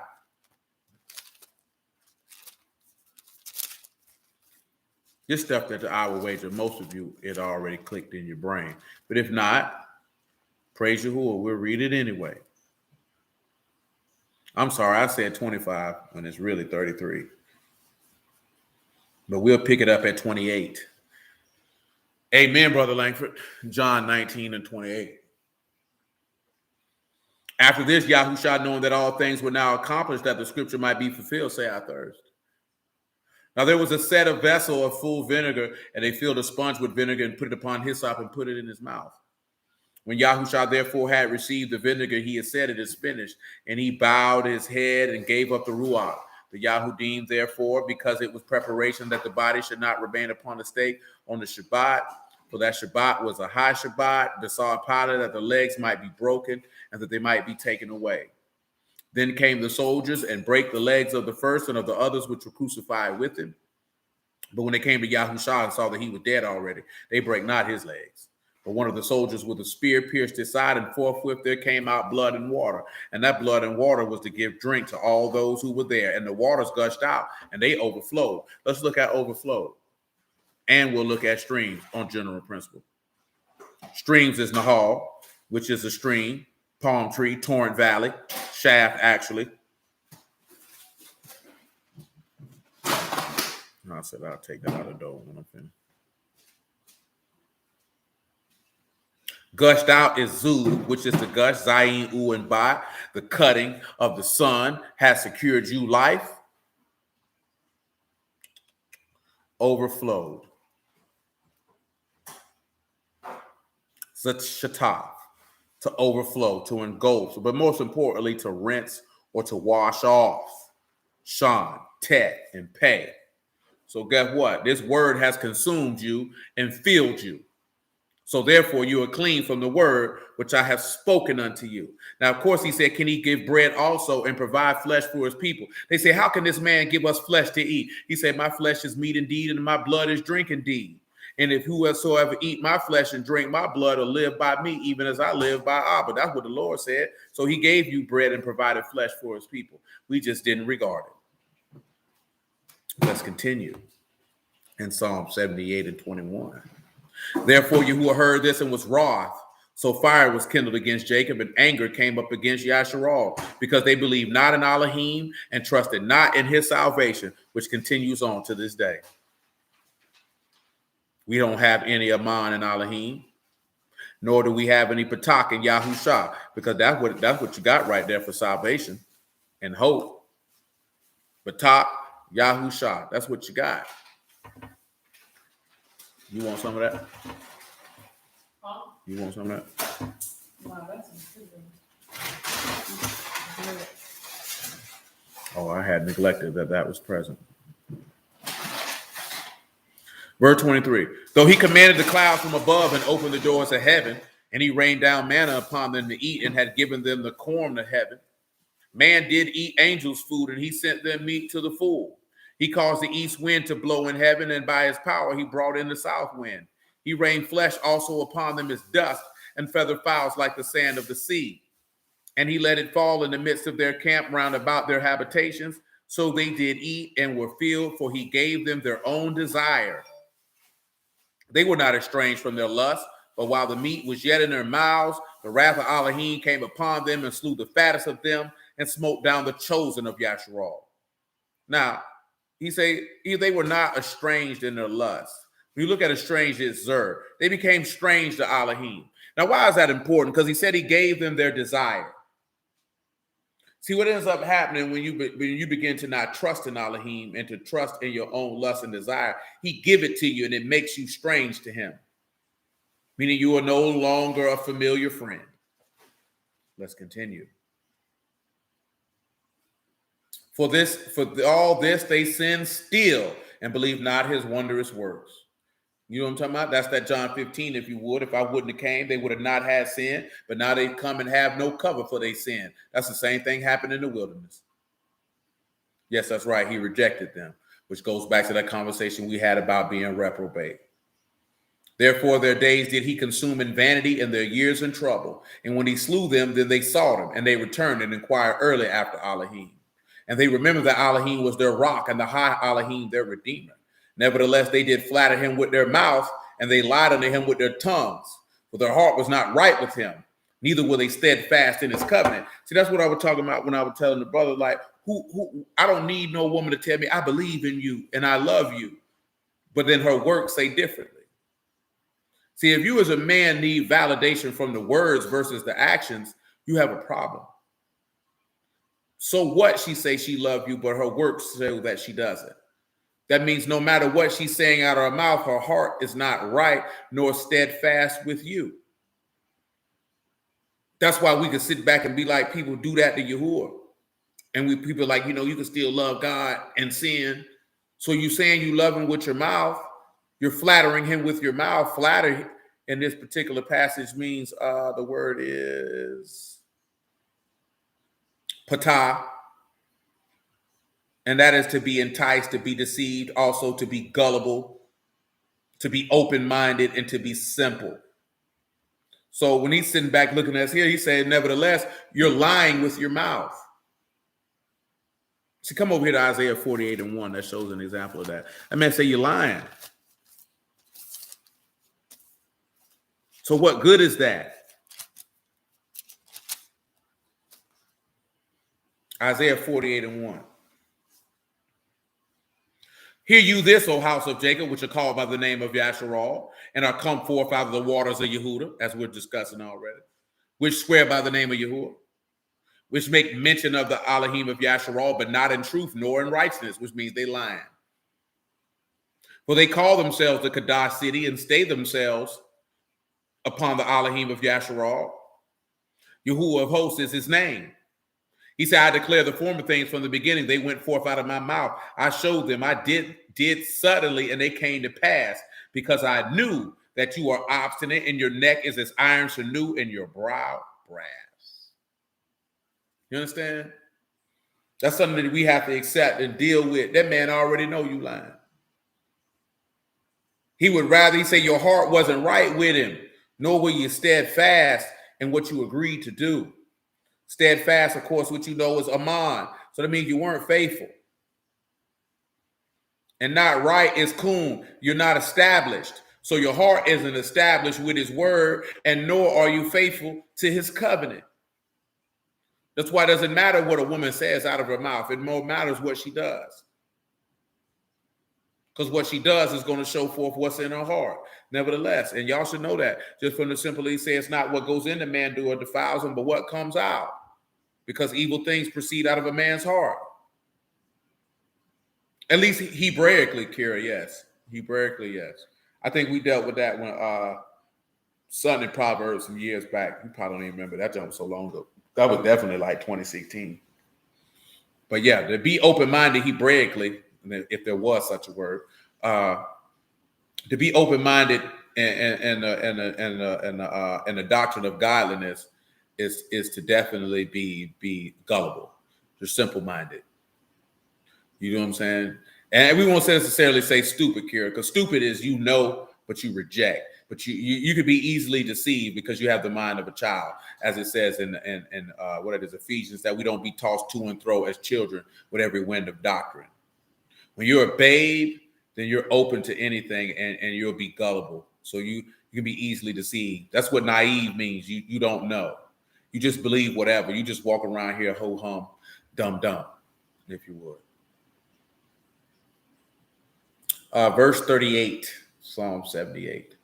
This stuff that I will wager most of you, it already clicked in your brain. But if not, praise Yahuwah, we'll read it anyway. I'm sorry, I said 25 when it's really 33. But we'll pick it up at 28. Amen, Brother Langford. John 19 and 28. After this, Yahushua, knowing that all things were now accomplished, that the scripture might be fulfilled, say, I thirst. Now there was a set of vessel of full vinegar, and they filled a sponge with vinegar and put it upon hyssop and put it in his mouth. When Yahushua therefore had received the vinegar, he had said, it is finished. And he bowed his head and gave up the ruach. The Yahudim, therefore, because it was preparation that the body should not remain upon the stake on the Shabbat, for that Shabbat was a high Shabbat, besought Pilate that the legs might be broken and that they might be taken away. Then came the soldiers and brake the legs of the first and of the others which were crucified with him. But when they came to Yahushua and saw that he was dead already, they brake not his legs. But one of the soldiers with a spear pierced his side, and forthwith there came out blood and water. And that blood and water was to give drink to all those who were there. And the waters gushed out, and they overflowed. Let's look at overflow. And we'll look at streams on general principle. Streams is Nahal, which is a stream, palm tree, torrent valley, shaft actually. I said I'll take that out of the door when I'm finished. Gushed out is Zud, which is the gush, Zayin, U, and Bat. The cutting of the sun has secured you life. Overflowed. Shataf, to overflow, to engulf, but most importantly, to rinse or to wash off. Shan, Tet, and Pei. So guess what? This word has consumed you and filled you. So therefore, you are clean from the word which I have spoken unto you. Now, of course, he said, can he give bread also and provide flesh for his people? They say, how can this man give us flesh to eat? He said, my flesh is meat indeed, and my blood is drink indeed. And if whosoever eat my flesh and drink my blood will live by me, even as I live by Abba. That's what the Lord said. So he gave you bread and provided flesh for his people. We just didn't regard it. Let's continue in Psalm 78 and 21. Therefore, Yahuwah heard this and was wroth. So fire was kindled against Jacob, and anger came up against Yasharal, because they believed not in Elohim and trusted not in his salvation, which continues on to this day. We don't have any Aman in Elohim, nor do we have any Patak in Yahusha, because that's what you got right there for salvation and hope. Patak, Yahusha, that's what you got. You want some of that? Huh? You want some of that? No, that's oh, I had neglected that was present. Verse 23, though he commanded the clouds from above and opened the doors of heaven, and he rained down manna upon them to eat, and had given them the corn of heaven. Man did eat angels' food, and he sent them meat to the full. He caused the east wind to blow in heaven, and by his power he brought in the south wind. He rained flesh also upon them as dust, and feathered fowls like the sand of the sea. And he let it fall in the midst of their camp round about their habitations. So they did eat and were filled, for he gave them their own desire. They were not estranged from their lust, but while the meat was yet in their mouths, the wrath of Elohim came upon them and slew the fattest of them and smote down the chosen of Yasharal. Now, he say they were not estranged in their lust. When you look at estranged, it's Zer. They became strange to Elohim. Now, why is that important? Because he said he gave them their desire. See, what ends up happening when you begin to not trust in Elohim and to trust in your own lust and desire, he give it to you and it makes you strange to him, meaning you are no longer a familiar friend. Let's continue. For all this they sin still and believe not his wondrous works. You know what I'm talking about? That's that John 15, if you would. If I wouldn't have came, they would have not had sin, but now they come and have no cover for their sin. That's the same thing happened in the wilderness. Yes, that's right. He rejected them, which goes back to that conversation we had about being reprobate. Therefore, their days did he consume in vanity, and their years in trouble. And when he slew them, then they sought him, and they returned and inquired early after Elohim. And they remembered that Elohim was their rock, and the high Elohim their redeemer. Nevertheless, they did flatter him with their mouth, and they lied unto him with their tongues. For their heart was not right with him, neither were they steadfast in his covenant. See, that's what I was talking about when I was telling the brother, like, who I don't need no woman to tell me I believe in you and I love you, but then her works say differently. See, if you as a man need validation from the words versus the actions, you have a problem. So what she say she love you, but her works say that she doesn't. That means no matter what she's saying out of her mouth, her heart is not right nor steadfast with you. That's why we can sit back and be like, people do that to Yahuwah. And people like, you can still love God and sin. So you saying you love him with your mouth, you're flattering him with your mouth. Flatter in this particular passage means the word is patah. And that is to be enticed, to be deceived, also to be gullible, to be open-minded, and to be simple. So when he's sitting back looking at us here, he said, nevertheless, you're lying with your mouth. See, come over here to Isaiah 48:1. That shows an example of that. That man say you're lying. So what good is that? Isaiah 48:1. Hear you this, O house of Jacob, which are called by the name of Yasharal, and are come forth out of the waters of Yehuda, as we're discussing already, which swear by the name of Yahuwah, which make mention of the Elohim of Yasharal, but not in truth nor in righteousness, which means they lying. For they call themselves the Kadash city and stay themselves upon the Elohim of Yasharal. Yahuwah of hosts is his name. He said, I declare the former things from the beginning. They went forth out of my mouth. I showed them. I did suddenly, and they came to pass, because I knew that you are obstinate, and your neck is as iron sinew, and your brow brass. You understand? That's something that we have to accept and deal with. That man already know you lying. He would rather, he say, your heart wasn't right with him, nor were you steadfast in what you agreed to do. Steadfast, of course, what you know is Aman. So that means you weren't faithful. And not right is Kun. You're not established. So your heart isn't established with his word, and nor are you faithful to his covenant. That's why it doesn't matter what a woman says out of her mouth. It more matters what she does. Because what she does is going to show forth what's in her heart. Nevertheless, and y'all should know that, just from the simple he says, it's not what goes into man do or defiles him, but what comes out. Because evil things proceed out of a man's heart. At least Hebraically, Kira, yes. Hebraically, yes. I think we dealt with that when Son in Proverbs some years back. You probably don't even remember that jump so long ago. That was definitely like 2016. But yeah, to be open-minded Hebraically, if there was such a word, to be open-minded and the doctrine of godliness is to definitely be gullible, just simple-minded. You know what I'm saying? And we won't necessarily say stupid, Kira, because stupid is but you reject. But you could be easily deceived because you have the mind of a child, as it says in what it is, Ephesians, that we don't be tossed to and fro as children with every wind of doctrine. When you're a babe, then you're open to anything and you'll be gullible. So you can be easily deceived. That's what naive means. You don't know. You just believe whatever. You just walk around here ho-hum, dumb, if you would. Verse 38, Psalm 78.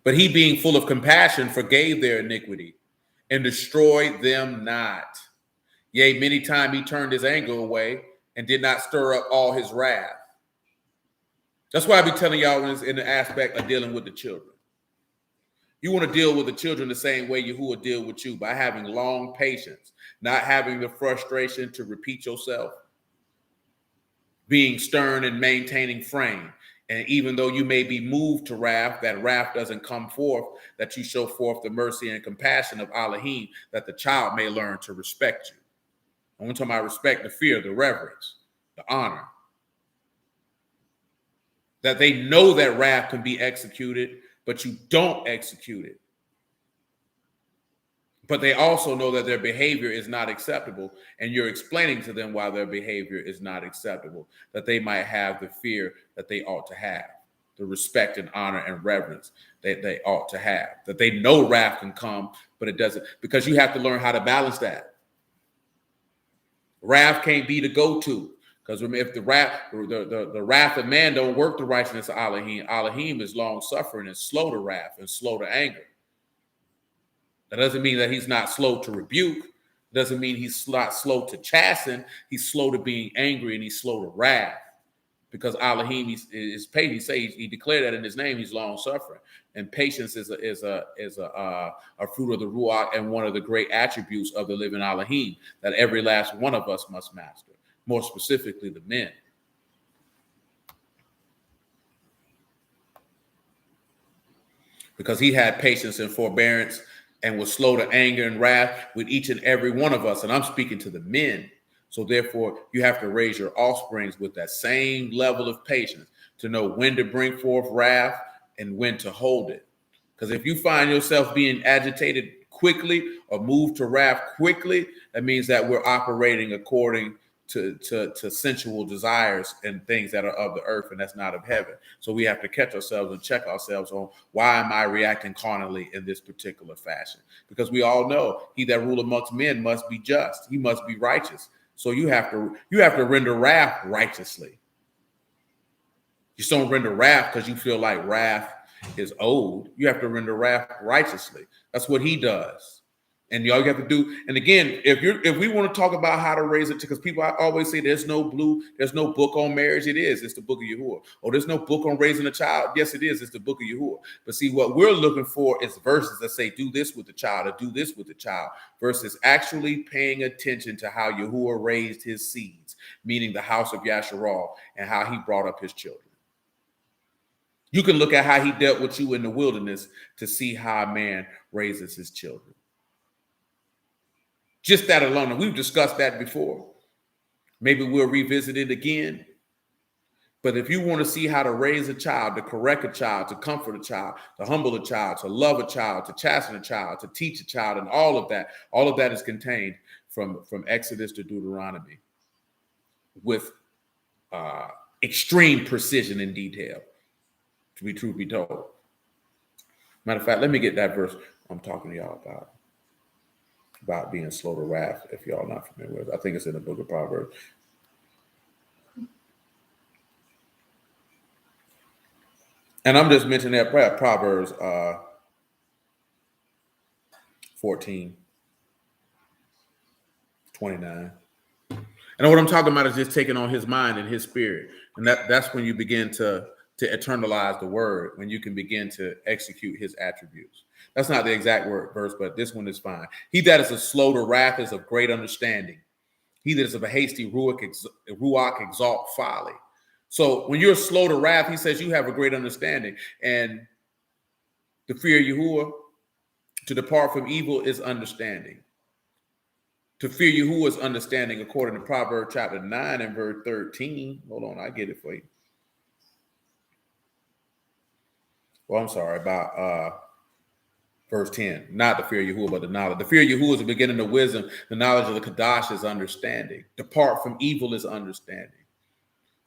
But he, being full of compassion, forgave their iniquity and destroyed them not. Yea, many times he turned his anger away and did not stir up all his wrath. That's why I be telling y'all in the aspect of dealing with the children. You want to deal with the children the same way Yahuwah deal with you, by having long patience, not having the frustration to repeat yourself, being stern and maintaining frame. And even though you may be moved to wrath, that wrath doesn't come forth, that you show forth the mercy and compassion of Elohim, that the child may learn to respect you. I'm talking about respect, the fear, the reverence, the honor. That they know that wrath can be executed, but you don't execute it. But they also know that their behavior is not acceptable, and you're explaining to them why their behavior is not acceptable, that they might have the fear that they ought to have, the respect and honor and reverence that they ought to have, that they know wrath can come, but it doesn't, because you have to learn how to balance that. Wrath can't be the go-to, because if the wrath of man don't work the righteousness of Elohim, Elohim is long-suffering and slow to wrath and slow to anger. That doesn't mean that he's not slow to rebuke. Doesn't mean he's not slow to chasten. He's slow to being angry and he's slow to wrath, because Elohim is patient. He declared that in his name. He's long suffering, and patience is a fruit of the Ruach and one of the great attributes of the living Elohim that every last one of us must master. More specifically, the men. Because he had patience and forbearance and was slow to anger and wrath with each and every one of us. And I'm speaking to the men. So therefore, you have to raise your offsprings with that same level of patience to know when to bring forth wrath and when to hold it. Because if you find yourself being agitated quickly or moved to wrath quickly, that means that we're operating according to sensual desires and things that are of the earth, and that's not of heaven. So we have to catch ourselves and check ourselves on, why am I reacting carnally in this particular fashion? Because we all know he that rule amongst men must be just. He must be righteous. So you have to render wrath righteously. You just don't render wrath because you feel like wrath is owed. You have to render wrath righteously. That's what he does. And all you have to do, and again, if we want to talk about how to raise it, because people always say there's no book on marriage. It's the book of Yahuwah. Oh, there's no book on raising a child. Yes, it is. It's the book of Yahuwah. But see, what we're looking for is verses that say, do this with the child or do this with the child, versus actually paying attention to how Yahuwah raised his seeds, meaning the house of Yasharal, and how he brought up his children. You can look at how he dealt with you in the wilderness to see how a man raises his children. Just that alone, and we've discussed that before. Maybe we'll revisit it again. But if you want to see how to raise a child, to correct a child, to comfort a child, to humble a child, to love a child, to chasten a child, to teach a child, and all of that is contained from Exodus to Deuteronomy with extreme precision and detail, to be truth be told. Matter of fact, let me get that verse I'm talking to y'all about being slow to wrath, if y'all not familiar with it. I think it's in the book of Proverbs. And I'm just mentioning that Proverbs 14, 29. And what I'm talking about is just taking on his mind and his spirit. And that's when you begin to eternalize the word, when you can begin to execute his attributes. That's not the exact word verse, but this one is fine. He that is a slow to wrath is of great understanding. He that is of a hasty ruach exalt folly. So when you're slow to wrath, he says you have a great understanding. And the fear of Yahuwah, to depart from evil, is understanding. To fear Yahuwah is understanding, according to Proverbs chapter 9 and verse 13. Hold on, I get it for you. Well, I'm sorry, about verse 10. Not the fear of Yahuwah, but the knowledge. The fear of Yahuwah is the beginning of wisdom. The knowledge of the Kadash is understanding. Depart from evil is understanding.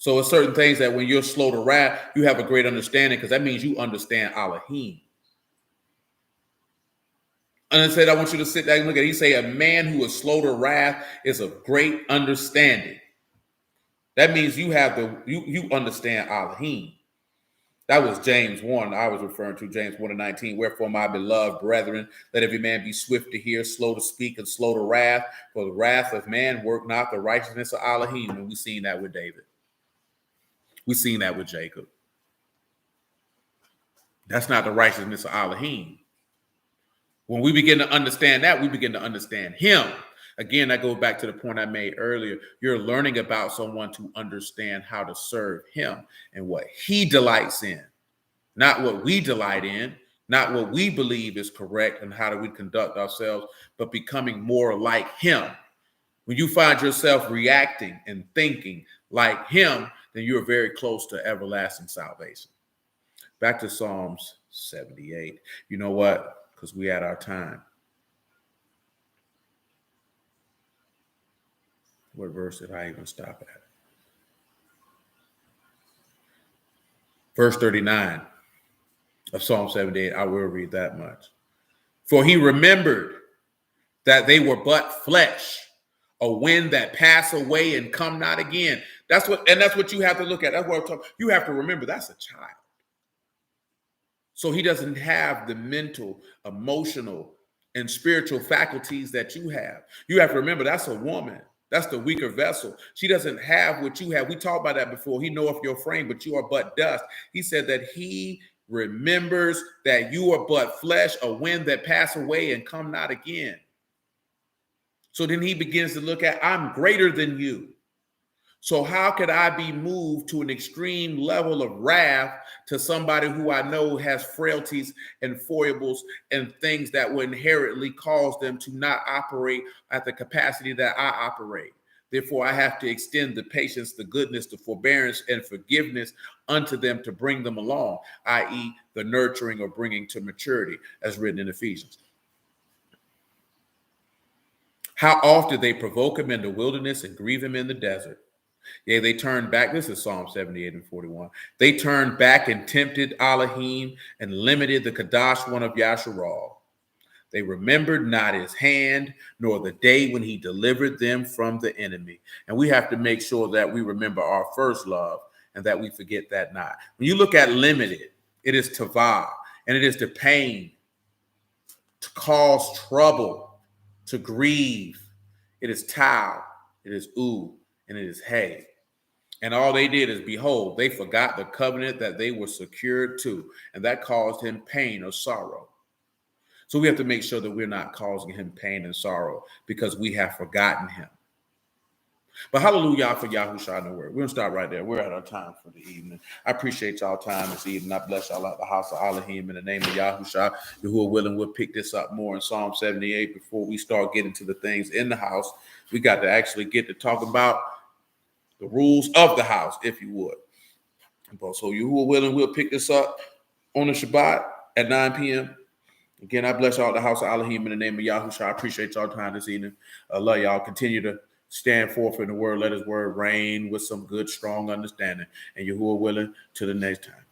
So it's certain things that when you're slow to wrath, you have a great understanding, because that means you understand Elohim. And I said, I want you to sit there and look at it. He say, a man who is slow to wrath is of great understanding. That means you have you understand Elohim. That was James 1. I was referring to James 1 and 19. Wherefore, my beloved brethren, let every man be swift to hear, slow to speak, and slow to wrath. For the wrath of man work not the righteousness of Elohim. And we've seen that with David. We've seen that with Jacob. That's not the righteousness of Elohim. When we begin to understand that, we begin to understand him. Again, that goes back to the point I made earlier. You're learning about someone to understand how to serve him and what he delights in, not what we delight in, not what we believe is correct and how do we conduct ourselves, but becoming more like him. When you find yourself reacting and thinking like him, then you're very close to everlasting salvation. Back to Psalms 78. You know what? Because we had our time. What verse did I even stop at? Verse 39 of Psalm 78. I will read that much. For he remembered that they were but flesh, a wind that pass away and come not again. That's what you have to look at. That's what I'm talking. You have to remember that's a child. So he doesn't have the mental, emotional, and spiritual faculties that you have. You have to remember that's a woman. That's the weaker vessel. She doesn't have what you have. We talked about that before. He knoweth your frame, but you are but dust. He said that he remembers that you are but flesh, a wind that pass away and come not again. So then he begins to look at, I'm greater than you. So how could I be moved to an extreme level of wrath to somebody who I know has frailties and foibles and things that will inherently cause them to not operate at the capacity that I operate? Therefore, I have to extend the patience, the goodness, the forbearance, and forgiveness unto them to bring them along, i.e. the nurturing or bringing to maturity, as written in Ephesians. How often they provoke him in the wilderness and grieve him in the desert. Yeah, they turned back. This is Psalm 78 and 41. They turned back and tempted Elohim and limited the Kadash one of Yasharal. They remembered not his hand, nor the day when he delivered them from the enemy. And we have to make sure that we remember our first love and that we forget that not. When you look at limited, it is tava, and it is the pain, to cause trouble, to grieve. It is tau, it is u, and it is hey. And all they did is, behold, they forgot the covenant that they were secured to, and that caused him pain or sorrow. So we have to make sure that we're not causing him pain and sorrow because we have forgotten him. But hallelujah for Yahushua no word. We're going to stop right there. We're at our time for the evening. I appreciate y'all time this evening. I bless y'all at the house of Elohim in the name of Yahushua. Who are willing, we'll pick this up more in Psalm 78 before we start getting to the things in the house. We got to actually get to talk about the rules of the house, if you would. So you who are willing, we'll pick this up on the Shabbat at 9 p.m. Again, I bless y'all at the house of Elohim in the name of Yahushua. I appreciate y'all time this evening. I love y'all. Continue to stand forth in the word. Let his word reign with some good, strong understanding. And you who are willing, to the next time.